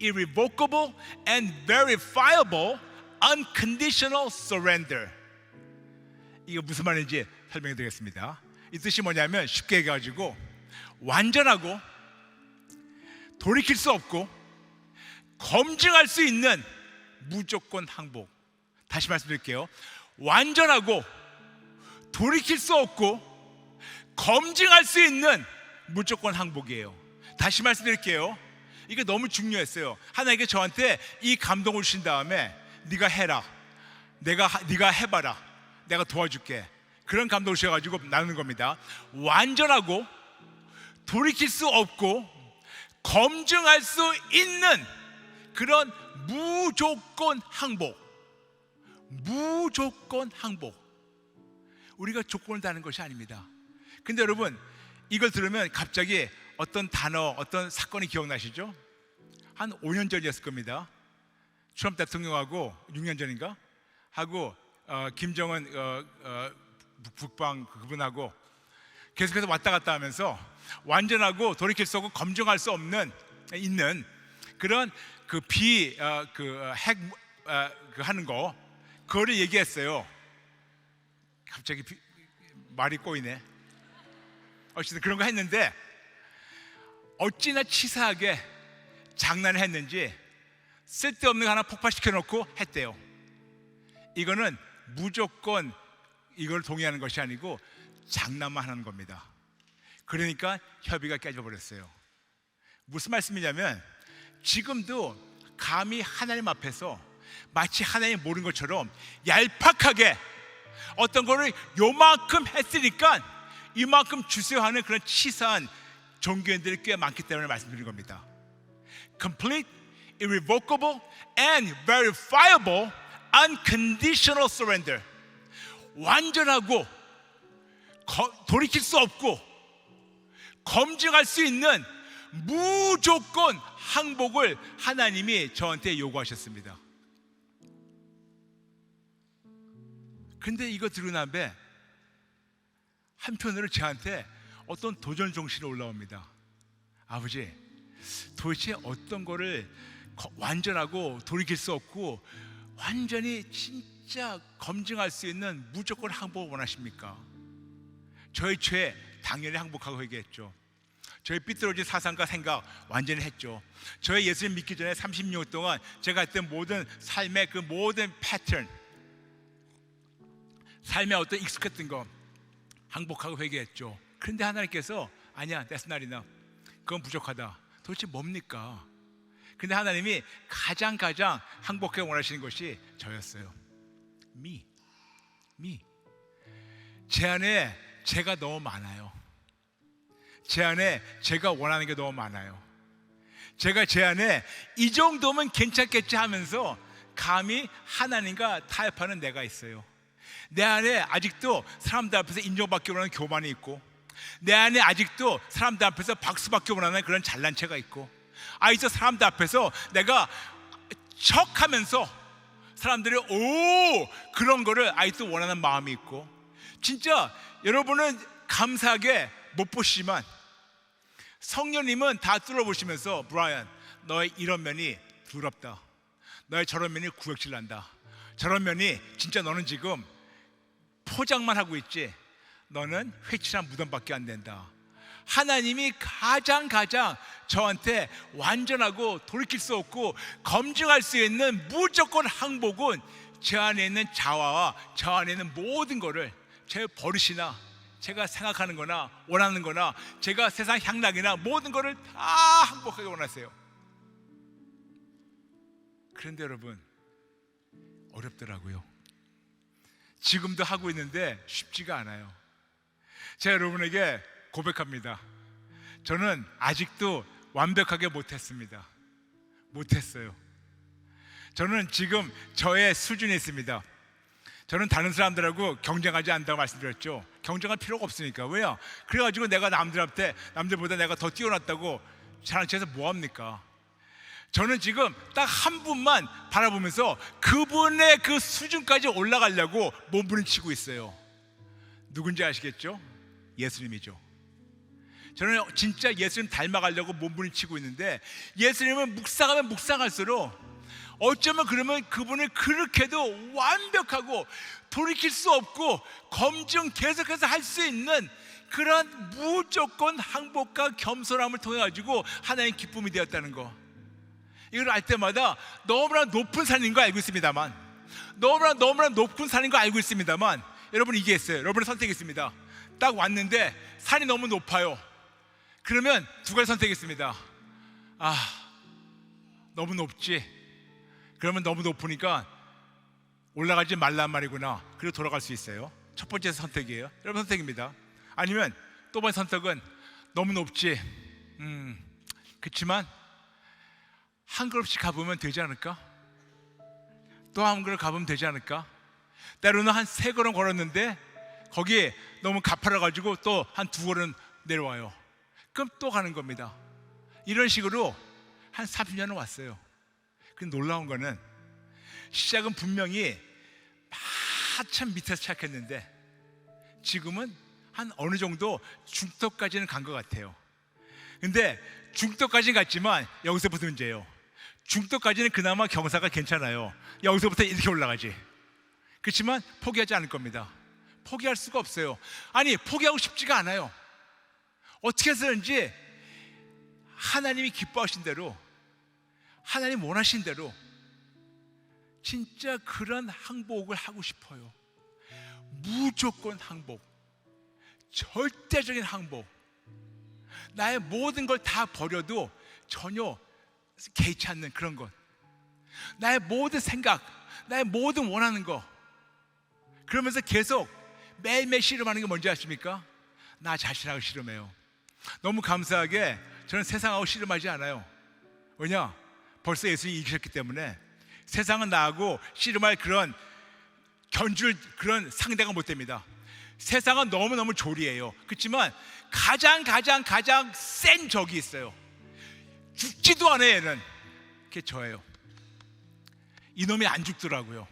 irrevocable, and verifiable unconditional surrender. 이거 무슨 말인지 설명해 드리겠습니다. 이 뜻이 뭐냐면, 쉽게 얘기해가지고 완전하고 돌이킬 수 없고 검증할 수 있는 무조건 항복. 다시 말씀드릴게요. 완전하고 돌이킬 수 없고 검증할 수 있는 무조건 항복이에요. 다시 말씀드릴게요. 이게 너무 중요했어요. 하나님께 저한테 이 감동을 주신 다음에 네가 해라, 네가 해봐라, 내가 도와줄게, 그런 감동을 주셔가지고 나누는 겁니다. 완전하고 돌이킬 수 없고 검증할 수 있는 그런 무조건 항복. 무조건 항복. 우리가 조건을 다는 것이 아닙니다. 근데 여러분, 이걸 들으면 갑자기 어떤 단어, 어떤 사건이 기억나시죠? 한 5년 전이었을 겁니다. 트럼프 대통령하고 6년 전인가? 하고 김정은 북방 그분하고 계속해서 왔다 갔다 하면서 완전하고 돌이킬 수 없고 검증할 수 없는 있는 그런 핵 하는 거, 그거를 얘기했어요. 갑자기 말이 꼬이네. 어쨌든 그런 거 했는데 어찌나 치사하게 장난을 했는지 쓸데없는 거 하나 폭발시켜 놓고 했대요. 이거는 무조건 이걸 동의하는 것이 아니고 장난만 하는 겁니다. 그러니까 협의가 깨져버렸어요. 무슨 말씀이냐면, 지금도 감히 하나님 앞에서 마치 하나님 모르는 것처럼 얄팍하게 어떤 거를 요만큼 했으니까 이만큼 주세요 하는 그런 치사한 종교인들이 꽤 많기 때문에 말씀드린 겁니다. Complete, irrevocable, and verifiable unconditional surrender. 완전하고 돌이킬 수 없고 검증할 수 있는 무조건 항복을 하나님이 저한테 요구하셨습니다. 근데 이거 들은 다음에 한편으로 저한테 어떤 도전 정신이 올라옵니다. 아버지, 도대체 어떤 거를 완전하고 돌이킬 수 없고 완전히 진짜 검증할 수 있는 무조건 항복을 원하십니까? 저의 죄 당연히 항복하고 회개했죠. 저의 삐뚤어진 사상과 생각 완전히 했죠. 저의 예수님 믿기 전에 30년 동안 제가 했던 모든 삶의 그 모든 패턴, 삶의 어떤 익숙했던 거 항복하고 회개했죠. 그런데 하나님께서 아니야, that's not enough. 그건 부족하다. 도대체 뭡니까? 근데 하나님이 가장 항복해 원하시는 것이 저였어요. me. 제 안에 제가 너무 많아요. 제 안에 제가 원하는 게 너무 많아요. 제가 제 안에 이 정도면 괜찮겠지 하면서 감히 하나님과 타협하는 내가 있어요. 내 안에 아직도 사람들 앞에서 인정받기 원하는 교만이 있고, 내 안에 아직도 사람들 앞에서 박수받기 원하는 그런 잘난 체가 있고, 아직도 사람들 앞에서 내가 척하면서 사람들이 오 그런 거를 아직도 원하는 마음이 있고, 진짜 여러분은 감사하게 못 보시지만 성령님은 다 뚫어보시면서 브라이언, 너의 이런 면이 더럽다, 너의 저런 면이 구역질 난다, 저런 면이 진짜 너는 지금 포장만 하고 있지 너는 회칠한 무덤밖에 안 된다. 하나님이 가장 저한테 완전하고 돌이킬 수 없고 검증할 수 있는 무조건 항복은 제 안에 있는 자아와 저 안에 있는 모든 거를, 제 버릇이나 제가 생각하는 거나 원하는 거나 제가 세상 향락이나 모든 거를 다 항복하게 원하세요. 그런데 여러분, 어렵더라고요. 지금도 하고 있는데 쉽지가 않아요. 제가 여러분에게 고백합니다. 저는 아직도 완벽하게 못했습니다. 못했어요. 저는 지금 저의 수준에 있습니다. 저는 다른 사람들하고 경쟁하지 않는다고 말씀드렸죠. 경쟁할 필요가 없으니까. 왜요? 그래가지고 내가 남들보다 내가 더 뛰어났다고 자랑치면서 뭐합니까? 저는 지금 딱 한 분만 바라보면서 그분의 그 수준까지 올라가려고 몸부림치고 있어요. 누군지 아시겠죠? 예수님이죠. 저는 진짜 예수님 닮아가려고 몸부림치고 있는데, 예수님은 묵상하면 묵상할수록 어쩌면 그러면 그분을 그렇게도 완벽하고 돌이킬 수 없고 검증 계속해서 할 수 있는 그런 무조건 항복과 겸손함을 통해 가지고 하나님 기쁨이 되었다는 거, 이걸 알 때마다 너무나 높은 산인 거 알고 있습니다만, 너무나 높은 산인 거 알고 있습니다만, 여러분 이게 있어요. 여러분의 선택이 있습니다. 딱 왔는데 산이 너무 높아요. 그러면 두 가지 선택이 있습니다. 너무 높지. 그러면 너무 높으니까 올라가지 말란 말이구나. 그리고 돌아갈 수 있어요. 첫 번째 선택이에요. 여러분 선택입니다. 아니면 또 번째 선택은 너무 높지. 그렇지만 한 걸음씩 가보면 되지 않을까? 또 한 걸음 가보면 되지 않을까? 때로는 한 3걸음 걸었는데 거기에 너무 가파라가지고 또 한 2걸음 내려와요. 그럼 또 가는 겁니다. 이런 식으로 한 30년은 왔어요. 근데 놀라운 거는 시작은 분명히 한참 밑에서 시작했는데 지금은 한 어느 정도 중턱까지는 간 것 같아요. 근데 중턱까지는 갔지만 여기서부터 문제예요. 중턱까지는 그나마 경사가 괜찮아요. 여기서부터 이렇게 올라가지. 그렇지만 포기하지 않을 겁니다. 포기할 수가 없어요. 아니, 포기하고 싶지가 않아요. 어떻게 해서든지 하나님이 기뻐하신 대로, 하나님 원하신 대로 진짜 그런 항복을 하고 싶어요. 무조건 항복, 절대적인 항복. 나의 모든 걸 다 버려도 전혀 개의치 않는 그런 것, 나의 모든 생각, 나의 모든 원하는 거. 그러면서 계속 매일매일 씨름하는 게 뭔지 아십니까? 나 자신하고 씨름해요. 너무 감사하게 저는 세상하고 씨름하지 않아요. 왜냐? 벌써 예수님이 이기셨기 때문에 세상은 나하고 씨름할 그런 견줄 그런 상대가 못 됩니다. 세상은 너무너무 조리해요. 그렇지만 가장 센 적이 있어요. 죽지도 않아요. 얘는. 그게 저예요. 이놈이 안 죽더라고요.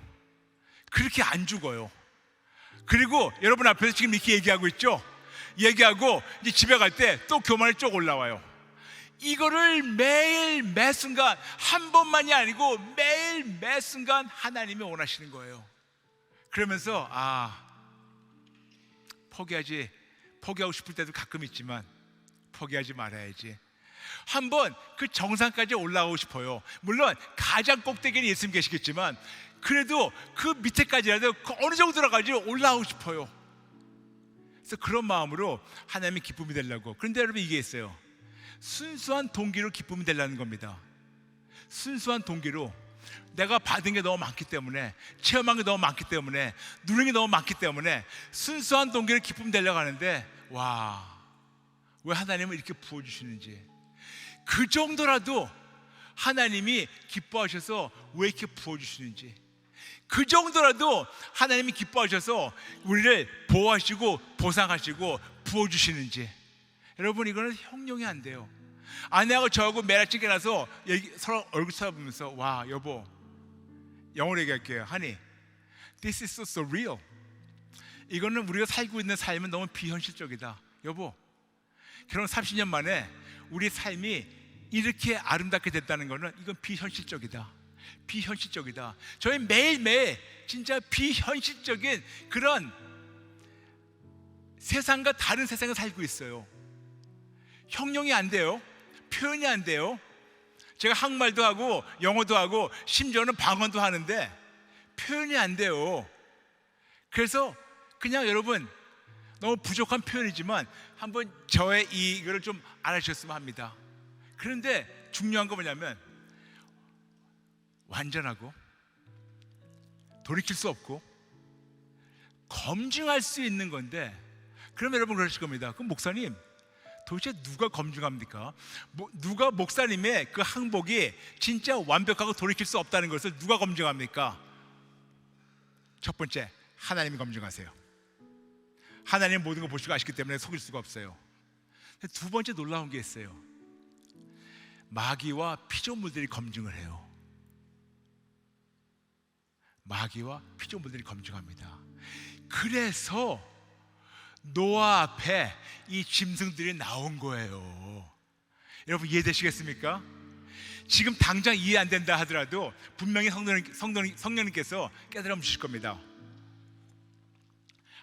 그렇게 안 죽어요. 그리고 여러분 앞에서 지금 이렇게 얘기하고 있죠. 얘기하고 이제 집에 갈 때 또 교만이 쭉 올라와요. 이거를 매일 매 순간, 한 번만이 아니고 매일 매 순간 하나님이 원하시는 거예요. 그러면서 포기하고 싶을 때도 가끔 있지만 포기하지 말아야지. 한번 그 정상까지 올라오고 싶어요. 물론 가장 꼭대기는 예수님 계시겠지만 그래도 그 밑에까지라도 어느 정도라까지 올라오고 싶어요. 그래서 그런 마음으로 하나님의 기쁨이 되려고. 그런데 여러분, 이게 있어요. 순수한 동기로 기쁨이 되려는 겁니다. 순수한 동기로. 내가 받은 게 너무 많기 때문에, 체험한 게 너무 많기 때문에, 누린 게 너무 많기 때문에 순수한 동기로 기쁨이 되려고 하는데, 와, 왜 하나님은 이렇게 부어주시는지, 그 정도라도 하나님이 기뻐하셔서 왜 이렇게 부어주시는지, 그 정도라도 하나님이 기뻐하셔서 우리를 보호하시고 보상하시고 부어주시는지. 여러분, 이거는 형용이 안 돼요. 아내하고 저하고 매일 아침에 일어나서 서로 얼굴 쳐다보면서, 와, 여보, 영어로 얘기할게요. Honey, this is so real. 이거는 우리가 살고 있는 삶은 너무 비현실적이다. 여보, 결혼 30년 만에 우리 삶이 이렇게 아름답게 됐다는 거는 이건 비현실적이다. 비현실적이다. 저희 매일매일 진짜 비현실적인 그런 세상과 다른 세상을 살고 있어요. 형용이 안 돼요. 표현이 안 돼요. 제가 한국말도 하고 영어도 하고 심지어는 방언도 하는데 표현이 안 돼요. 그래서 그냥 여러분, 너무 부족한 표현이지만 한번 저의 이거를 좀 알아주셨으면 합니다. 그런데 중요한 건 뭐냐면, 완전하고 돌이킬 수 없고 검증할 수 있는 건데, 그럼 여러분 그러실 겁니다. 그럼 목사님, 도대체 누가 검증합니까? 누가 목사님의 그 항복이 진짜 완벽하고 돌이킬 수 없다는 것을 누가 검증합니까? 첫 번째, 하나님이 검증하세요. 하나님 모든 걸 보시고 아시기 때문에 속일 수가 없어요. 두 번째 놀라운 게 있어요. 마귀와 피조물들이 검증을 해요. 마귀와 피조물들이 검증합니다. 그래서 노아 앞에 이 짐승들이 나온 거예요. 여러분, 이해되시겠습니까? 지금 당장 이해 안 된다 하더라도 분명히 성령님께서 깨달아 주실 겁니다.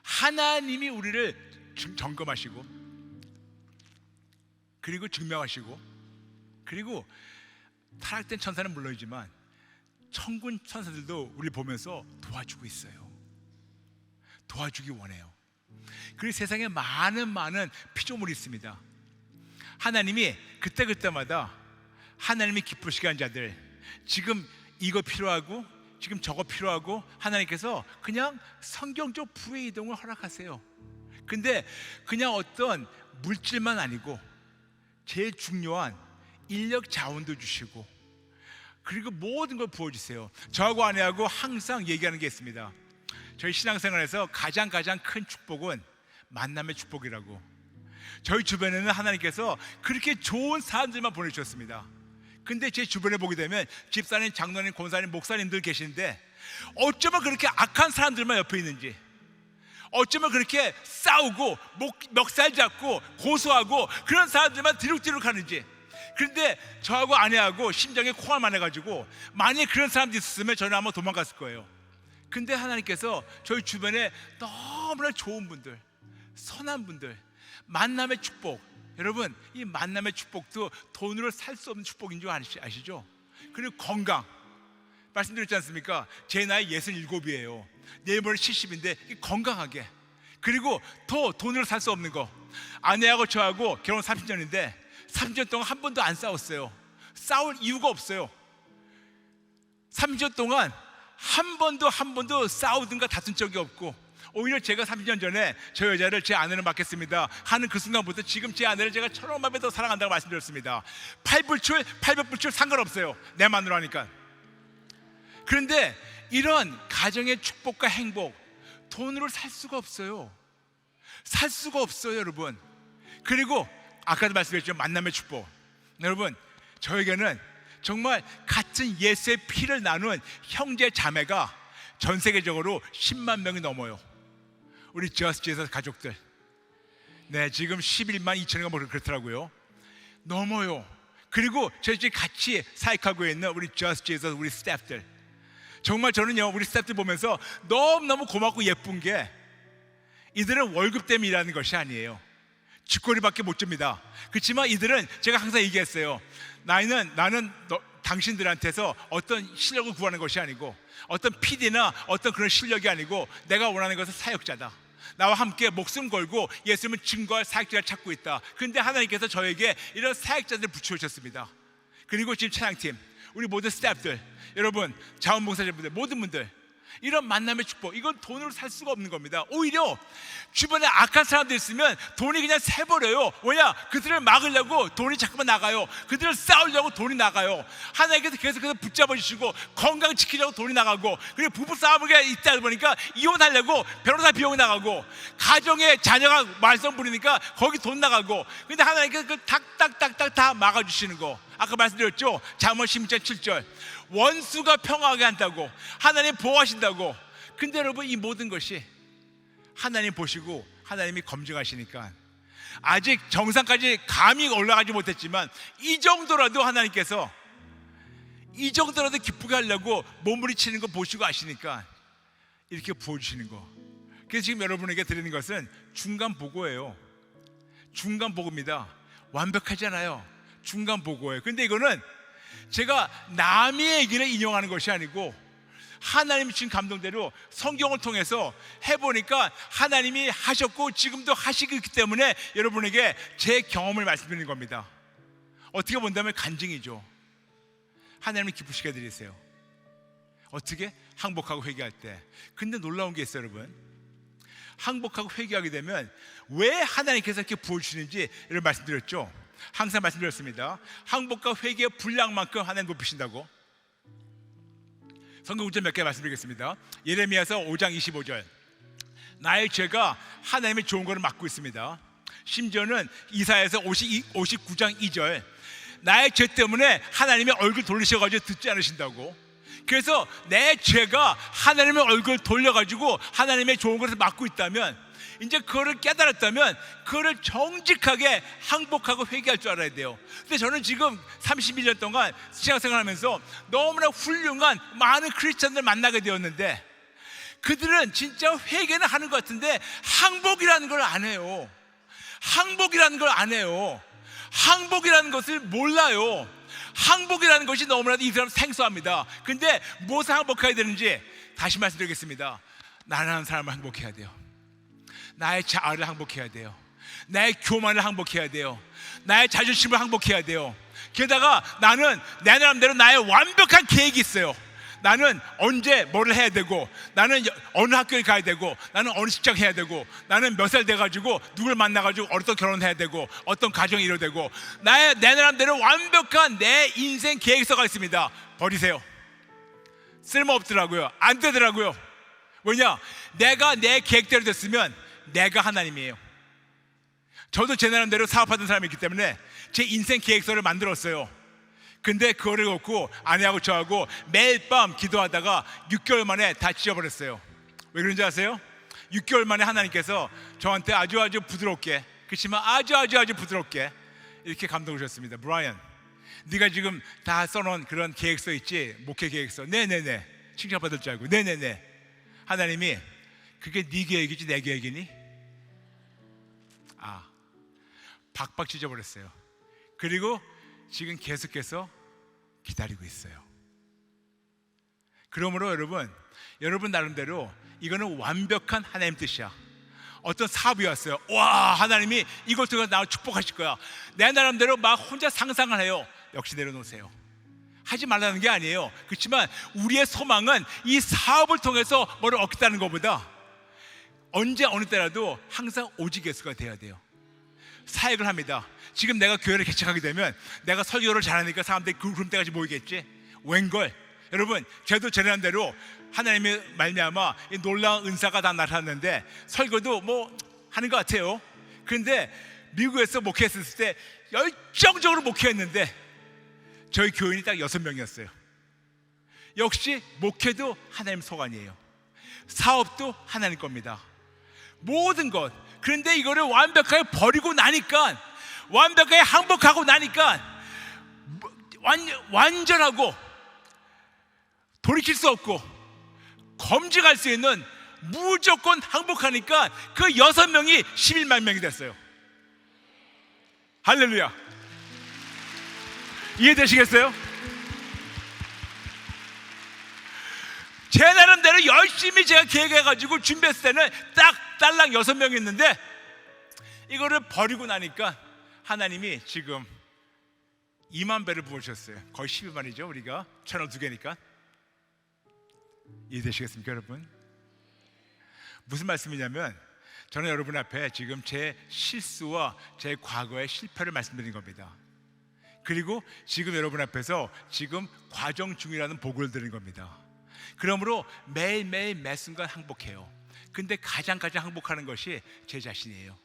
하나님이 우리를 점검하시고, 그리고 증명하시고, 그리고 타락된 천사는 물론이지만 천군 천사들도 우리를 보면서 도와주고 있어요. 도와주기 원해요. 그리고 세상에 많은 피조물이 있습니다. 하나님이 그때마다 하나님이 기쁘시게 한 자들, 지금 이거 필요하고 지금 저거 필요하고, 하나님께서 그냥 성경적 부의 이동을 허락하세요. 근데 그냥 어떤 물질만 아니고 제일 중요한 인력 자원도 주시고, 그리고 모든 걸 부어주세요. 저하고 아내하고 항상 얘기하는 게 있습니다. 저희 신앙생활에서 가장 큰 축복은 만남의 축복이라고. 저희 주변에는 하나님께서 그렇게 좋은 사람들만 보내주셨습니다. 근데 제 주변에 보게 되면 집사님, 장로님, 권사님, 목사님들 계시는데 어쩌면 그렇게 악한 사람들만 옆에 있는지, 어쩌면 그렇게 싸우고 멱살 잡고 고소하고 그런 사람들만 뒤룩뒤룩 하는지. 그런데 저하고 아내하고 심장에 콩알만 해가지고 만약에 그런 사람들이 있었으면 저는 아마 도망갔을 거예요. 근데 하나님께서 저희 주변에 너무나 좋은 분들, 선한 분들, 만남의 축복. 여러분, 이 만남의 축복도 돈으로 살 수 없는 축복인 줄 아시죠? 그리고 건강. 말씀드렸지 않습니까? 제 나이 67이에요. 내일 모레 70인데 건강하게. 그리고 더 돈으로 살 수 없는 거. 아내하고 저하고 결혼 30년인데 30년 동안 한 번도 안 싸웠어요. 싸울 이유가 없어요. 30년 동안 한 번도 싸우든가 다툰 적이 없고, 오히려 제가 30년 전에 저 여자를 제 아내로 맡겠습니다 하는 그 순간부터 지금 제 아내를 제가 천억만 배 더 사랑한다고 말씀드렸습니다. 8불출 800불출 상관없어요, 내 마누라 하니까. 그런데 이런 가정의 축복과 행복, 돈으로 살 수가 없어요. 살 수가 없어요, 여러분. 그리고 아까도 말씀드렸죠, 만남의 축복. 여러분, 저에게는 정말 같은 예수의 피를 나눈 형제 자매가 전 세계적으로 10만 명이 넘어요. 우리 저스트 제이서스 가족들. 네, 지금 11만 2천인가 뭐 그렇더라고요. 넘어요. 그리고 저희 집 같이 사역하고 있는 우리 저스트 제이서스 우리 스태프들. 정말 저는요, 우리 스태프들 보면서 너무너무 고맙고 예쁜 게, 이들은 월급 때문에 일하는 것이 아니에요. 쥐꼬리밖에 못 줍니다. 그렇지만 이들은, 제가 항상 얘기했어요, 나는 당신들한테서 어떤 실력을 구하는 것이 아니고, 어떤 PD나 어떤 그런 실력이 아니고, 내가 원하는 것은 사역자다. 나와 함께 목숨 걸고 예수님은 증거할 사역자를 찾고 있다. 그런데 하나님께서 저에게 이런 사역자들을 붙여주셨습니다. 그리고 지금 찬양팀, 우리 모든 스태프들, 여러분, 자원봉사자분들, 모든 분들, 이런 만남의 축복, 이건 돈으로 살 수가 없는 겁니다. 오히려 주변에 악한 사람들 있으면 돈이 그냥 새버려요. 왜냐? 그들을 막으려고 돈이 자꾸만 나가요. 그들을 싸우려고 돈이 나가요. 하나님께서 계속해서 붙잡아 주시고 건강 지키려고 돈이 나가고, 그리고 부부싸움이 있다 보니까 이혼하려고 변호사 비용이 나가고, 가정에 자녀가 말썽 부리니까 거기 돈 나가고. 근데 하나님께서 그 딱딱딱딱 다 막아주시는 거, 아까 말씀드렸죠, 잠언 16장 7절, 원수가 평화하게 한다고, 하나님 보호하신다고. 근데 여러분, 이 모든 것이 하나님 보시고 하나님이 검증하시니까, 아직 정상까지 감히 올라가지 못했지만 이 정도라도 하나님께서, 이 정도라도 기쁘게 하려고 몸부림치는 거 보시고 아시니까 이렇게 부어주시는 거. 그래서 지금 여러분에게 드리는 것은 중간 보고예요. 중간 보고입니다. 완벽하지 않아요. 중간 보고예요. 근데 이거는 제가 남의 얘기를 인용하는 것이 아니고, 하나님이 주신 감동대로 성경을 통해서 해보니까 하나님이 하셨고 지금도 하시기 때문에 여러분에게 제 경험을 말씀드리는 겁니다. 어떻게 본다면 간증이죠. 하나님을 기쁘시게 해드리세요. 어떻게? 항복하고 회개할 때. 근데 놀라운 게 있어요, 여러분. 항복하고 회개하게 되면 왜 하나님께서 이렇게 부어주시는지 이런 말씀드렸죠. 항상 말씀드렸습니다. 항복과 회개의 분량만큼 하나님 높이신다고. 성경 구절 몇 개 말씀드리겠습니다. 예레미야서 5장 25절, 나의 죄가 하나님의 좋은 것을 막고 있습니다. 심지어는 이사야서 59장 2절, 나의 죄 때문에 하나님의 얼굴 돌리셔가지고 듣지 않으신다고. 그래서 내 죄가 하나님의 얼굴 돌려가지고 하나님의 좋은 것을 막고 있다면, 이제 그거를 깨달았다면 그거를 정직하게 항복하고 회개할 줄 알아야 돼요. 근데 저는 지금 31년 동안 신앙생활 하면서 너무나 훌륭한 많은 크리스천들 만나게 되었는데, 그들은 진짜 회개는 하는 것 같은데 항복이라는 걸 안 해요. 항복이라는 걸 안 해요. 항복이라는 것을 몰라요. 항복이라는 것이 너무나도 이 사람 생소합니다. 근데 무엇을 항복해야 되는지 다시 말씀드리겠습니다. 나라는 사람을 항복해야 돼요. 나의 자아를 항복해야 돼요. 나의 교만을 항복해야 돼요. 나의 자존심을 항복해야 돼요. 게다가 나는 내 나름대로 나의 완벽한 계획이 있어요. 나는 언제 뭐를 해야 되고, 나는 어느 학교에 가야 되고, 나는 어느 직장 해야 되고, 나는 몇 살 돼가지고 누굴 만나가지고 어떤 결혼해야 되고, 어떤 가정이 이뤄야 되고, 내 나름대로 완벽한 내 인생 계획서가 있습니다. 버리세요. 쓸모없더라고요. 안 되더라고요. 왜냐? 내가 내 계획대로 됐으면 내가 하나님이에요. 저도 제 나름대로 사업하던 사람이기 때문에 제 인생 계획서를 만들었어요. 근데 그거를 갖고 아내하고 저하고 매일 밤 기도하다가 6개월 만에 다 찢어버렸어요. 왜 그런지 아세요? 6개월 만에 하나님께서 저한테 아주 부드럽게, 그렇지만 아주 부드럽게 이렇게 감동을 주셨습니다. 브라이언, 네가 지금 다 써놓은 그런 계획서 있지? 목회 계획서. 네네네. 칭찬받을 줄 알고. 네네네. 하나님이, 그게 네 계획이지 내 계획이니? 박박 찢어버렸어요. 그리고 지금 계속해서 기다리고 있어요. 그러므로 여러분 나름대로 이거는 완벽한 하나님 뜻이야. 어떤 사업이 왔어요. 와, 하나님이 이걸 통해 나를 축복하실 거야. 내 나름대로 막 혼자 상상을 해요. 역시 내려놓으세요. 하지 말라는 게 아니에요. 그렇지만 우리의 소망은 이 사업을 통해서 뭐를 얻겠다는 것보다 언제 어느 때라도 항상 오직 예수가 돼야 돼요. 사역을 합니다. 지금 내가 교회를 개척하게 되면 내가 설교를 잘하니까 사람들이 그런 때까지 모이겠지? 웬걸? 여러분, 저도 전에한 대로 하나님의 말미암아 이 놀라운 은사가 다 나타났는데 설교도 뭐 하는 것 같아요. 그런데 미국에서 목회했을 때 열정적으로 목회했는데 저희 교인이 딱 6명이었어요. 역시 목회도 하나님 소관이에요. 사업도 하나님 겁니다. 모든 것. 그런데 이거를 완벽하게 버리고 나니까, 완벽하게 항복하고 나니까 완전하고 돌이킬 수 없고 검증할 수 있는 무조건 항복하니까 그 6명이 11만 명이 됐어요. 할렐루야. 이해되시겠어요? 제 나름대로 열심히 제가 계획해가지고 준비했을 때는 딱 딸랑 6명이 있는데 이거를 버리고 나니까 하나님이 지금 2만 배를 부으셨어요. 거의 12만이죠. 우리가 채널 2개니까. 이해되시겠습니까, 여러분? 무슨 말씀이냐면 저는 여러분 앞에 지금 제 실수와 제 과거의 실패를 말씀드린 겁니다. 그리고 지금 여러분 앞에서 지금 과정 중이라는 보고를 드린 겁니다. 그러므로 매일매일 매 순간 항복해요. 근데 가장 항복하는 것이 제 자신이에요.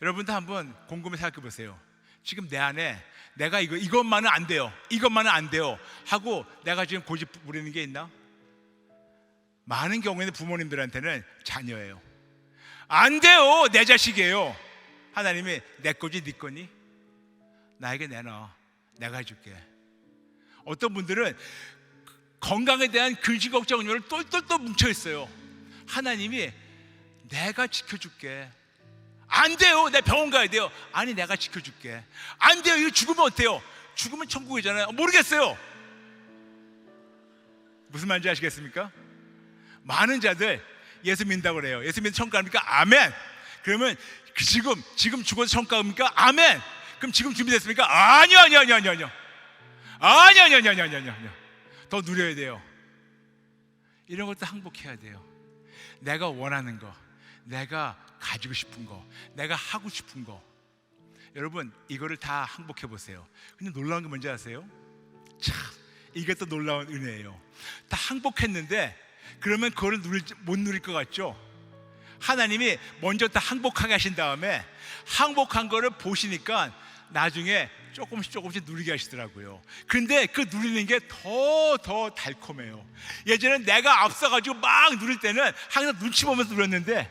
여러분도 한번 곰곰이 생각해 보세요. 지금 내 안에 내가 이것만은 안 돼요, 이것만은 안 돼요 하고 내가 지금 고집 부리는 게 있나? 많은 경우에는 부모님들한테는 자녀예요. 안 돼요, 내 자식이에요. 하나님이 내 거지 네 거니? 나에게 내놔, 내가 해줄게. 어떤 분들은 건강에 대한 근심 걱정을 똘똘똘 뭉쳐있어요. 하나님이 내가 지켜줄게. 안 돼요, 내 병원 가야 돼요. 아니, 내가 지켜줄게. 안 돼요, 이거 죽으면 어때요? 죽으면 천국이잖아요. 모르겠어요. 무슨 말인지 아시겠습니까? 많은 자들 예수 믿는다고 그래요. 예수 믿는 천국 갑니까? 아멘. 그러면 지금 죽어서 천국 갑니까? 아멘. 그럼 지금 준비됐습니까? 아니요. 더 누려야 돼요. 이런 것도 항복해야 돼요. 내가 원하는 거, 내가 가지고 싶은 거, 내가 하고 싶은 거. 여러분, 이거를 다 항복해 보세요. 근데 놀라운 게 뭔지 아세요? 참, 이게 또 놀라운 은혜예요. 다 항복했는데 그러면 그거를 못 누릴 것 같죠? 하나님이 먼저 다 항복하게 하신 다음에 항복한 거를 보시니까 나중에 조금씩 누리게 하시더라고요. 근데 그 누리는 게 더 달콤해요. 예전에 내가 앞서가지고 막 누릴 때는 항상 눈치 보면서 누렸는데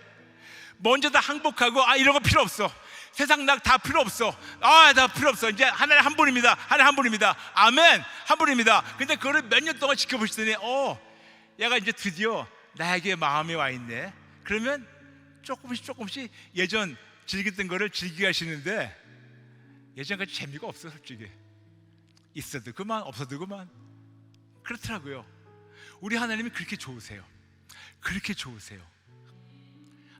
먼저 다 항복하고 이런 거 필요 없어, 세상 나 다 필요 없어, 다 필요 없어, 이제 하나님 한 분입니다, 하나님 한 분입니다, 아멘, 한 분입니다. 근데 그거를 몇 년 동안 지켜보시더니 얘가 이제 드디어 나에게 마음이 와 있네. 그러면 조금씩 예전 즐겼던 거를 즐기게 하시는데 예전같이 재미가 없어. 솔직히 있어도 그만, 없어도 그만. 그렇더라고요. 우리 하나님이 그렇게 좋으세요. 그렇게 좋으세요.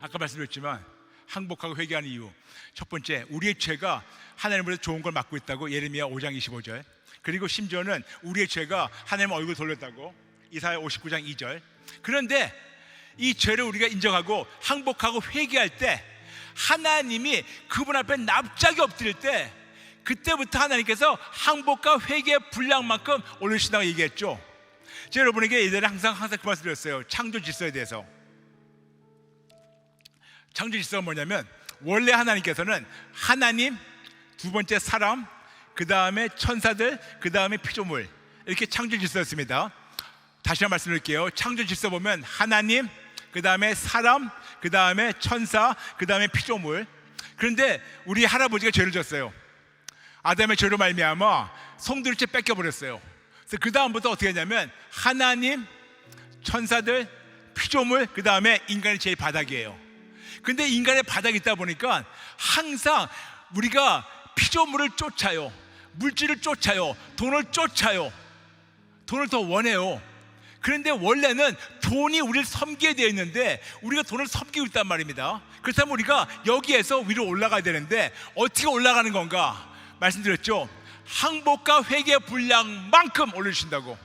아까 말씀드렸지만 항복하고 회개하는 이유, 첫 번째, 우리의 죄가 하나님보다 좋은 걸 맡고 있다고. 예레미야 5장 25절. 그리고 심지어는 우리의 죄가 하나님 얼굴 돌렸다고. 이사야 59장 2절. 그런데 이 죄를 우리가 인정하고 항복하고 회개할 때 하나님이 그분 앞에 납작이 엎드릴 때 그때부터 하나님께서 항복과 회개의 분량만큼 올리신다고 얘기했죠. 제가 여러분에게 예전에 항상 그 말씀 드렸어요. 창조 질서에 대해서. 창조 질서가 뭐냐면 원래 하나님께서는 하나님, 두 번째 사람, 그 다음에 천사들, 그 다음에 피조물, 이렇게 창조 질서였습니다. 다시 한번 말씀드릴게요. 창조 질서 보면 하나님, 그 다음에 사람, 그 다음에 천사, 그 다음에 피조물. 그런데 우리 할아버지가 죄를 졌어요. 아담의 죄로 말미암아 성들째 뺏겨버렸어요. 그래서 그 다음부터 어떻게 했냐면 하나님, 천사들, 피조물, 그 다음에 인간이 제일 바닥이에요. 근데 인간의 바닥이 있다 보니까 항상 우리가 피조물을 쫓아요, 물질을 쫓아요, 돈을 쫓아요, 돈을 더 원해요. 그런데 원래는 돈이 우리를 섬기게 되어 있는데 우리가 돈을 섬기고 있단 말입니다. 그렇다면 우리가 여기에서 위로 올라가야 되는데 어떻게 올라가는 건가? 말씀드렸죠. 항복과 회개의 분량만큼 올려주신다고.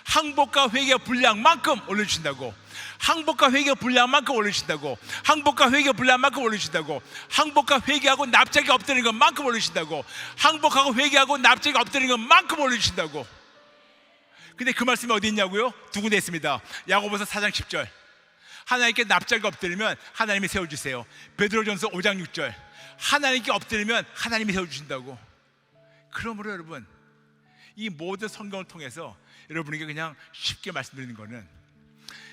항복과 회개의 분량만큼 올려주신다고. 항복과 회개 분량한 만큼 올려주신다고. 항복과 회개 분량한 만큼 올려주신다고. 항복과 회개하고 납작이 엎드리는 것만큼 올려주신다고. 항복하고 회개하고 납작이 엎드리는 것만큼 올려주신다고. 근데 그 말씀이 어디 있냐고요? 두 군데 있습니다. 야고보서 4장 10절, 하나님께 납작이 엎드리면 하나님이 세워주세요. 베드로전서 5장 6절, 하나님께 엎드리면 하나님이 세워주신다고. 그러므로 여러분, 이 모든 성경을 통해서 여러분에게 그냥 쉽게 말씀드리는 거는,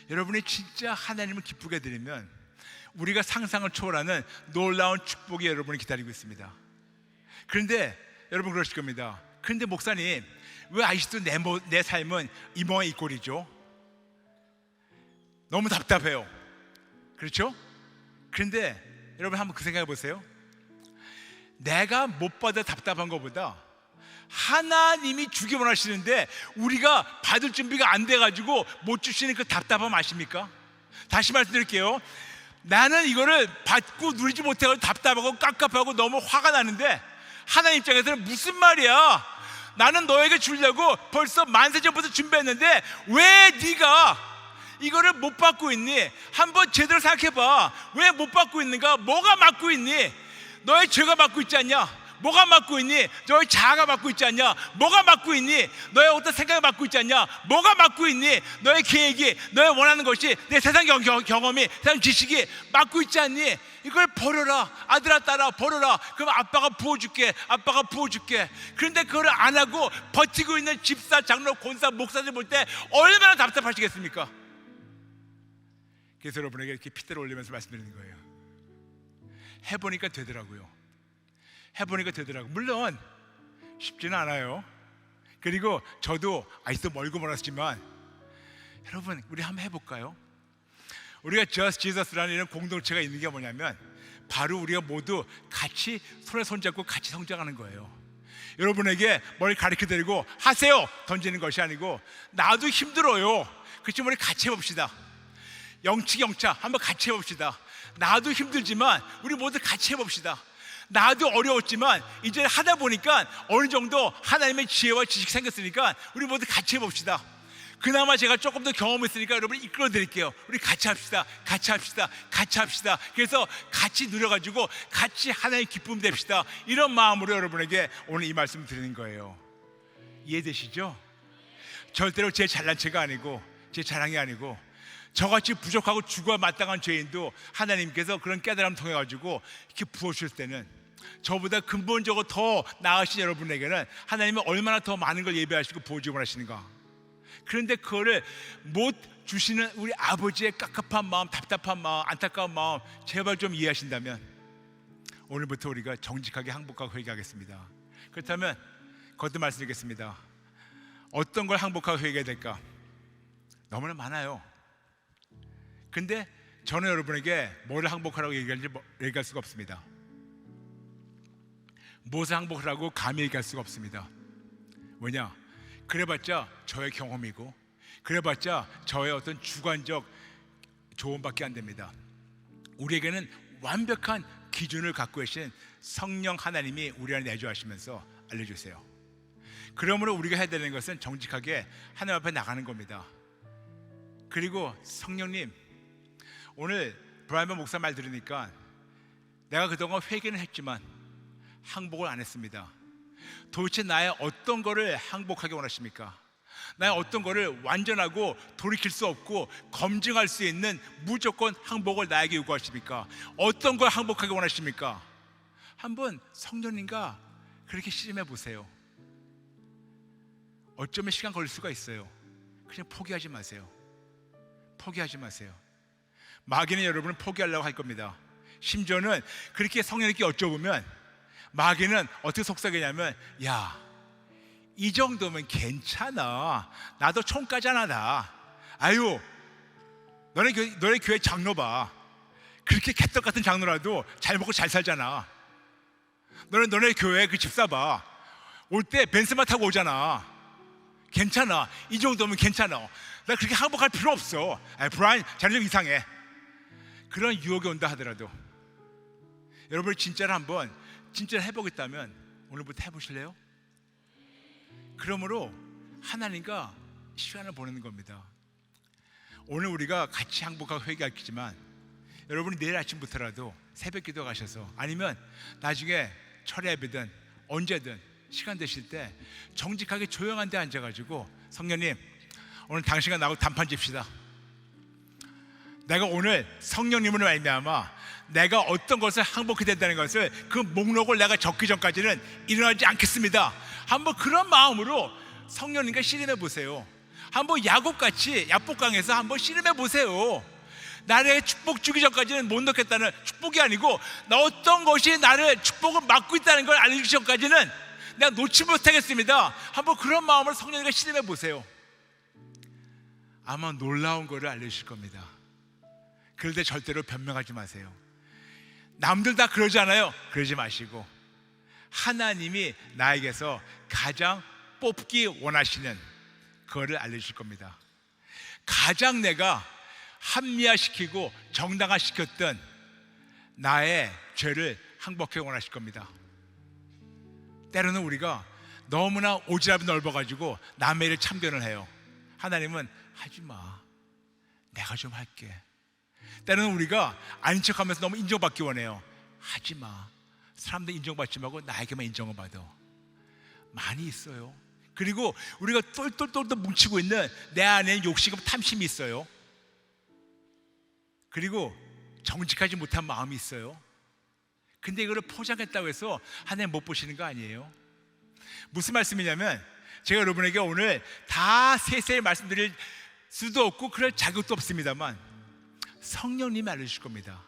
여러분이 진짜 하나님을 기쁘게 드리면 우리가 상상을 초월하는 놀라운 축복이 여러분을 기다리고 있습니다. 그런데 여러분 그러실 겁니다. 그런데 목사님, 왜 아직도 내 삶은 이 모양 이 꼴이죠? 너무 답답해요. 그렇죠? 그런데 여러분 한번 그 생각해 보세요. 내가 못 받아 답답한 것보다 하나님이 주기 원하시는데 우리가 받을 준비가 안 돼가지고 못 주시는 그 답답함 아십니까? 다시 말씀드릴게요. 나는 이거를 받고 누리지 못해서 답답하고 깝깝하고 너무 화가 나는데, 하나님 입장에서는 무슨 말이야, 나는 너에게 주려고 벌써 만세 전부터 준비했는데 왜 네가 이거를 못 받고 있니? 한번 제대로 생각해봐. 왜 못 받고 있는가? 뭐가 막고 있니? 너의 죄가 막고 있지 않냐? 뭐가 막고 있니? 너의 자아가 막고 있지 않냐? 뭐가 막고 있니? 너의 어떤 생각이 막고 있지 않냐? 뭐가 막고 있니? 너의 계획이, 너의 원하는 것이, 내 세상 경험이, 세상 지식이 막고 있지 않니? 이걸 버려라. 아들아 딸아 버려라. 그럼 아빠가 부어줄게. 아빠가 부어줄게. 그런데 그걸 안 하고 버티고 있는 집사, 장로, 권사, 목사들 볼 때 얼마나 답답하시겠습니까? 그래서 여러분에게 이렇게 핏대를 올리면서 말씀드리는 거예요. 해보니까 되더라고요. 해보니까 되더라고요. 물론 쉽지는 않아요. 그리고 저도 아직도 멀고 멀었지만, 여러분 우리 한번 해볼까요? 우리가 Just Jesus라는 이런 공동체가 있는 게 뭐냐면, 바로 우리가 모두 같이 손에 손잡고 같이 성장하는 거예요. 여러분에게 뭘 가르쳐드리고 하세요 던지는 것이 아니고, 나도 힘들어요. 그렇지만 우리 같이 해봅시다. 영치 영차 한번 같이 해봅시다. 나도 힘들지만 우리 모두 같이 해봅시다. 나도 어려웠지만 이제 하다 보니까 어느 정도 하나님의 지혜와 지식이 생겼으니까 우리 모두 같이 해봅시다. 그나마 제가 조금 더 경험이 있으니까 여러분 이끌어 드릴게요. 우리 같이 합시다. 같이 합시다. 같이 합시다. 그래서 같이 누려가지고 같이 하나님의 기쁨 됩시다. 이런 마음으로 여러분에게 오늘 이 말씀을 드리는 거예요. 이해되시죠? 절대로 제 잘난 체가 아니고 제 자랑이 아니고, 저같이 부족하고 죽어야 마땅한 죄인도 하나님께서 그런 깨달음 통해 가지고 이렇게 부어주실 때는, 저보다 근본적으로 더 나으신 여러분에게는 하나님은 얼마나 더 많은 걸 예배하시고 부어주기 원하시는가. 그런데 그거를 못 주시는 우리 아버지의 깝깝한 마음, 답답한 마음, 안타까운 마음 제발 좀 이해하신다면, 오늘부터 우리가 정직하게 항복하고 회개하겠습니다. 그렇다면 거듭 말씀드리겠습니다. 어떤 걸 항복하고 회개해야 될까? 너무나 많아요. 근데 저는 여러분에게 뭘 항복하라고 얘기할 수가 없습니다. 무엇을 항복하라고 감히 얘기할 수가 없습니다. 왜냐? 그래봤자 저의 경험이고, 그래봤자 저의 어떤 주관적 조언밖에 안 됩니다. 우리에게는 완벽한 기준을 갖고 계신 성령 하나님이 우리 안에 내주하시면서 알려주세요. 그러므로 우리가 해야 되는 것은 정직하게 하나님 앞에 나가는 겁니다. 그리고 성령님, 오늘 브라이언 목사 말 들으니까 내가 그동안 회개는 했지만 항복을 안 했습니다. 도대체 나의 어떤 거를 항복하기 원하십니까? 나의 어떤 거를 완전하고 돌이킬 수 없고 검증할 수 있는 무조건 항복을 나에게 요구하십니까? 어떤 걸 항복하기 원하십니까? 한번 성령님과 그렇게 씨름해 보세요. 어쩌면 시간 걸릴 수가 있어요. 그냥 포기하지 마세요. 포기하지 마세요. 마귀는 여러분을 포기하려고 할 겁니다. 심지어는 그렇게 성령님께 여쭤보면 마귀는 어떻게 속삭이냐면, 야, 이 정도면 괜찮아. 나도 총까잖아 다. 아유, 너네 교회 장로 봐. 그렇게 개떡 같은 장로라도 잘 먹고 잘 살잖아. 너네 교회 그 집사 봐. 올 때 벤츠만 타고 오잖아. 괜찮아. 이 정도면 괜찮아. 나 그렇게 항복할 필요 없어. 브라이언 자네 좀 이상해. 그런 유혹이 온다 하더라도 여러분이 진짜로 한번 진짜로 해보겠다면 오늘부터 해보실래요? 그러므로 하나님과 시간을 보내는 겁니다. 오늘 우리가 같이 항복하고 회개하겠지만 여러분이 내일 아침부터라도 새벽 기도 가셔서 아니면 나중에 철야 예배든 언제든 시간 되실 때 정직하게 조용한 데 앉아가지고 성령님 오늘 당신과 나하고 단판 집시다. 내가 오늘 성령님으로 말미암아 내가 어떤 것을 항복해야 된다는 것을 그 목록을 내가 적기 전까지는 일어나지 않겠습니다. 한번 그런 마음으로 성령님과 씨름해 보세요. 한번 야곱같이 야복강에서 한번 씨름해 보세요. 나를 축복 주기 전까지는 못 넣겠다는 축복이 아니고 나 어떤 것이 나를 축복을 막고 있다는 걸 알려주기 전까지는 내가 놓지 못하겠습니다. 한번 그런 마음으로 성령님과 씨름해 보세요. 아마 놀라운 거를 알려주실 겁니다. 그럴 때 절대로 변명하지 마세요. 남들 다 그러잖아요. 그러지 마시고 하나님이 나에게서 가장 뽑기 원하시는 그거를 알려주실 겁니다. 가장 내가 합리화시키고 정당화시켰던 나의 죄를 항복해 원하실 겁니다. 때로는 우리가 너무나 오지랖이 넓어가지고 남의 일을 참견을 해요. 하나님은 하지마, 내가 좀 할게. 때로는 우리가 아닌 척하면서 너무 인정받기 원해요. 하지마, 사람들 인정받지 말고 나에게만 인정을 받아. 많이 있어요. 그리고 우리가 똘똘똘 뭉치고 있는 내 안에 욕심과 탐심이 있어요. 그리고 정직하지 못한 마음이 있어요. 근데 이거를 포장했다고 해서 하나님 못 보시는 거 아니에요. 무슨 말씀이냐면 제가 여러분에게 오늘 다 세세히 말씀드릴 수도 없고 그럴 자격도 없습니다만 성령님이 알려주실 겁니다.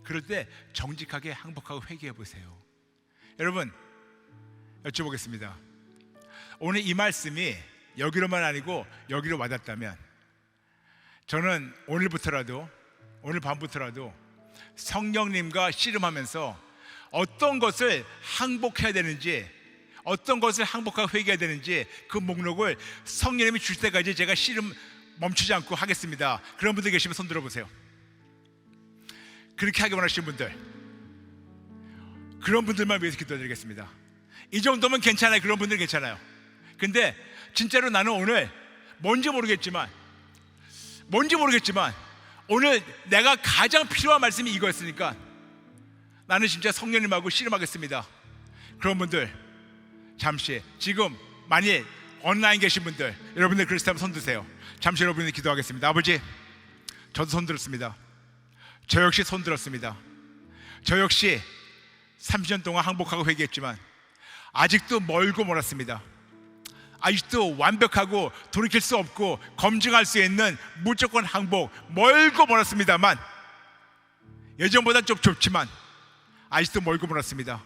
그럴 때 정직하게 항복하고 회개해 보세요. 여러분 여쭤보겠습니다. 오늘 이 말씀이 여기로만 아니고 여기로 와닿다면 저는 오늘 밤부터라도 성령님과 씨름하면서 어떤 것을 항복해야 되는지, 어떤 것을 항복하고 회개해야 되는지 그 목록을 성령님이 줄 때까지 제가 씨름 멈추지 않고 하겠습니다. 그런 분들 계시면 손 들어보세요. 그렇게 하기 원하시는 분들, 그런 분들만 위해서 기도드리겠습니다. 이 정도면 괜찮아요. 그런 분들 괜찮아요. 근데 진짜로 나는 오늘 뭔지 모르겠지만 오늘 내가 가장 필요한 말씀이 이거였으니까 나는 진짜 성령님하고 씨름하겠습니다. 그런 분들 잠시 지금 많이 온라인 계신 분들 여러분들 그리스도면 손 드세요. 잠시 여러분들 기도하겠습니다. 아버지, 저도 손 들었습니다. 저 역시 손 들었습니다. 저 역시 30년 동안 항복하고 회개했지만 아직도 멀고 멀었습니다. 아직도 완벽하고 돌이킬 수 없고 검증할 수 있는 무조건 항복 멀고 멀었습니다만 예전보다 좀 좁지만 아직도 멀고 멀었습니다.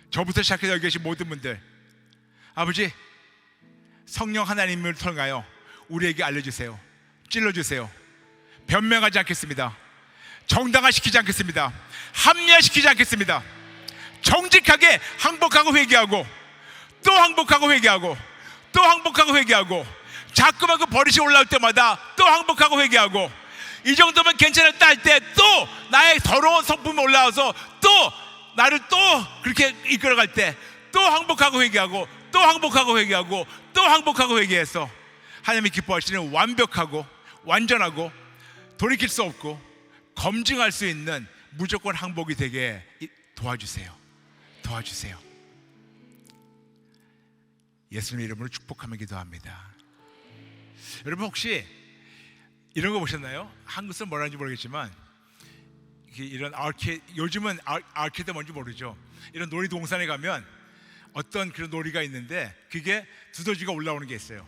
저부터 시작해서 여기 계신 모든 분들 아버지 성령 하나님을 통하여 우리에게 알려주세요. 찔러주세요. 변명하지 않겠습니다. 정당화시키지 않겠습니다. 합리화시키지 않겠습니다. 정직하게 항복하고 회개하고 또 항복하고 회개하고 또 항복하고 회개하고 자꾸만 그 버릇이 올라올 때마다 또 항복하고 회개하고 이 정도면 괜찮았다 할 때 또 나의 더러운 성품이 올라와서 또 나를 또 그렇게 이끌어갈 때 또 항복하고 회개하고 또 항복하고 회개하고 또 항복하고 회개해서 하나님이 기뻐하시는 완벽하고 완전하고 돌이킬 수 없고 검증할 수 있는 무조건 항복이 되게 도와주세요. 도와주세요. 예수님의 이름으로 축복하며 기도합니다. 여러분 혹시 이런 거 보셨나요? 한국에서 뭐라는지 모르겠지만 이런 요즘은 아케이드 뭔지 모르죠. 이런 놀이동산에 가면 어떤 그런 놀이가 있는데 그게 두더지가 올라오는 게 있어요.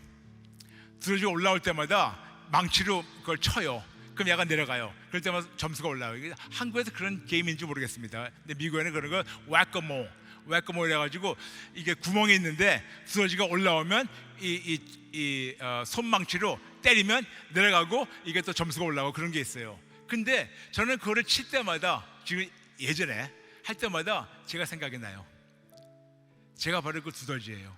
두더지가 올라올 때마다 망치로 그걸 쳐요. 그럼 얘가 내려가요. 그럴 때마다 점수가 올라와요. 한국에서 그런 게임인지 모르겠습니다. 근데 미국에는 그런 걸 웩거몰 해가지고 이게 구멍이 있는데 두더지가 올라오면 손망치로 때리면 내려가고 이게 또 점수가 올라오고 그런 게 있어요. 근데 저는 그거를 칠 때마다 지금 예전에 할 때마다 제가 생각이 나요. 제가 바로 그 두더지예요.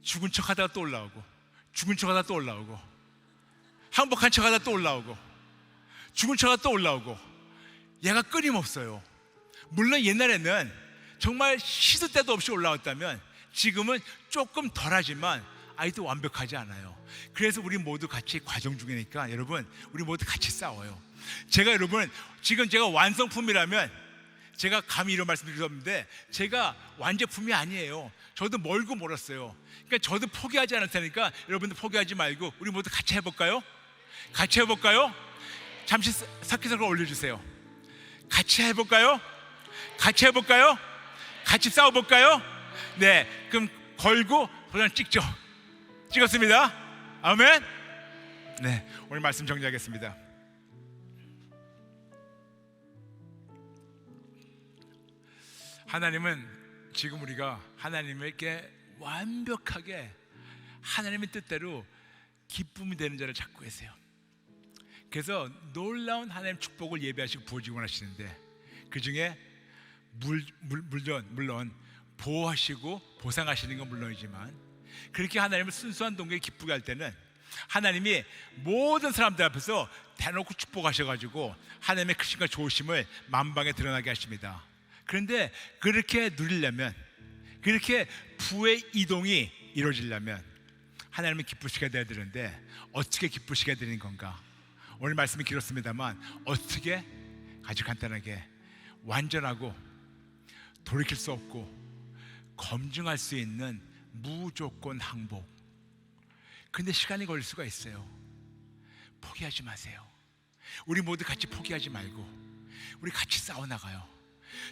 죽은 척 하다가 또 올라오고 죽은 척 하다가 또 올라오고 항복한 척 하다가 또 올라오고 죽은 척 하다가 또 올라오고 얘가 끊임없어요. 물론 옛날에는 정말 시도 때도 없이 올라왔다면 지금은 조금 덜하지만 아이도 완벽하지 않아요. 그래서 우리 모두 같이 과정 중이니까 여러분, 우리 모두 같이 싸워요. 제가 여러분, 지금 제가 완성품이라면 제가 감히 이런 말씀 드렸는데 제가 완제품이 아니에요. 저도 멀고 멀었어요. 그러니까 저도 포기하지 않을 테니까 여러분들 포기하지 말고 우리 모두 같이 해볼까요? 같이 해볼까요? 잠시 사키사를 올려주세요. 같이 해볼까요? 같이 해볼까요? 같이 싸워볼까요? 네, 그럼 걸고 도장 찍죠. 찍었습니다. 아멘. 네, 오늘 말씀 정리하겠습니다. 하나님은 지금 우리가 하나님에게 완벽하게 하나님의 뜻대로 기쁨이 되는 자를 찾고 계세요. 그래서 놀라운 하나님 축복을 예배하시고 부어주기 원하시는데 그 중에 물론 보호하시고 보상하시는 건 물론이지만 그렇게 하나님을 순수한 동기에 기쁘게 할 때는 하나님이 모든 사람들 앞에서 대놓고 축복하셔가지고 하나님의 크심과 좋으심을 만방에 드러나게 하십니다. 그런데 그렇게 누리려면, 그렇게 부의 이동이 이루어지려면 하나님은 기쁘시게 되어야 되는데 어떻게 기쁘시게 되는 건가? 오늘 말씀이 길었습니다만 어떻게? 아주 간단하게 완전하고 돌이킬 수 없고 검증할 수 있는 무조건 항복. 근데 시간이 걸릴 수가 있어요. 포기하지 마세요. 우리 모두 같이 포기하지 말고 우리 같이 싸워나가요.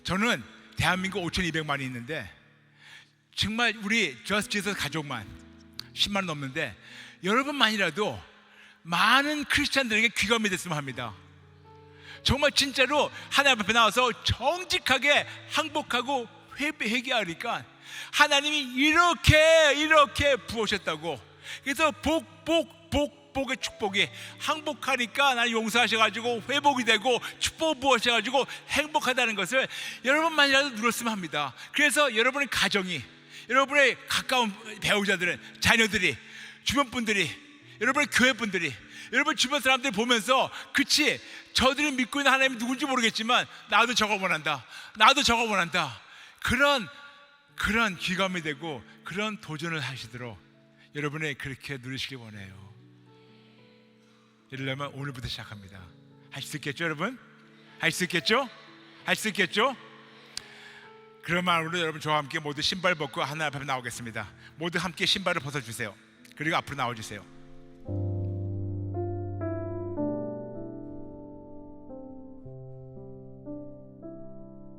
저는 대한민국 5,200만이 있는데 정말 우리 저스티스 가족만 10만 넘는데 여러분만이라도 많은 크리스찬들에게 귀감이 됐으면 합니다. 정말 진짜로 하나님 앞에 나와서 정직하게 항복하고 회개하니까 하나님이 이렇게 부으셨다고. 그래서 복의 축복이 항복하니까 나를 용서하셔가지고 회복이 되고 축복 부으셔가지고 행복하다는 것을 여러분만이라도 누렸으면 합니다. 그래서 여러분의 가정이, 여러분의 가까운 배우자들은, 자녀들이, 주변 분들이, 여러분의 교회 분들이, 여러분 주변 사람들이 보면서 그치, 저들이 믿고 있는 하나님이 누군지 모르겠지만 나도 저거 원한다, 나도 저거 원한다, 그런 귀감이 되고 그런 도전을 하시도록 여러분의 그렇게 누리시길 원해요. 이러려면 오늘부터 시작합니다. 할 수 있겠죠 여러분? 할 수 있겠죠? 할 수 있겠죠? 그런 마음으로 여러분 저와 함께 모두 신발 벗고 하나님 앞에 나오겠습니다. 모두 함께 신발을 벗어주세요. 그리고 앞으로 나와주세요.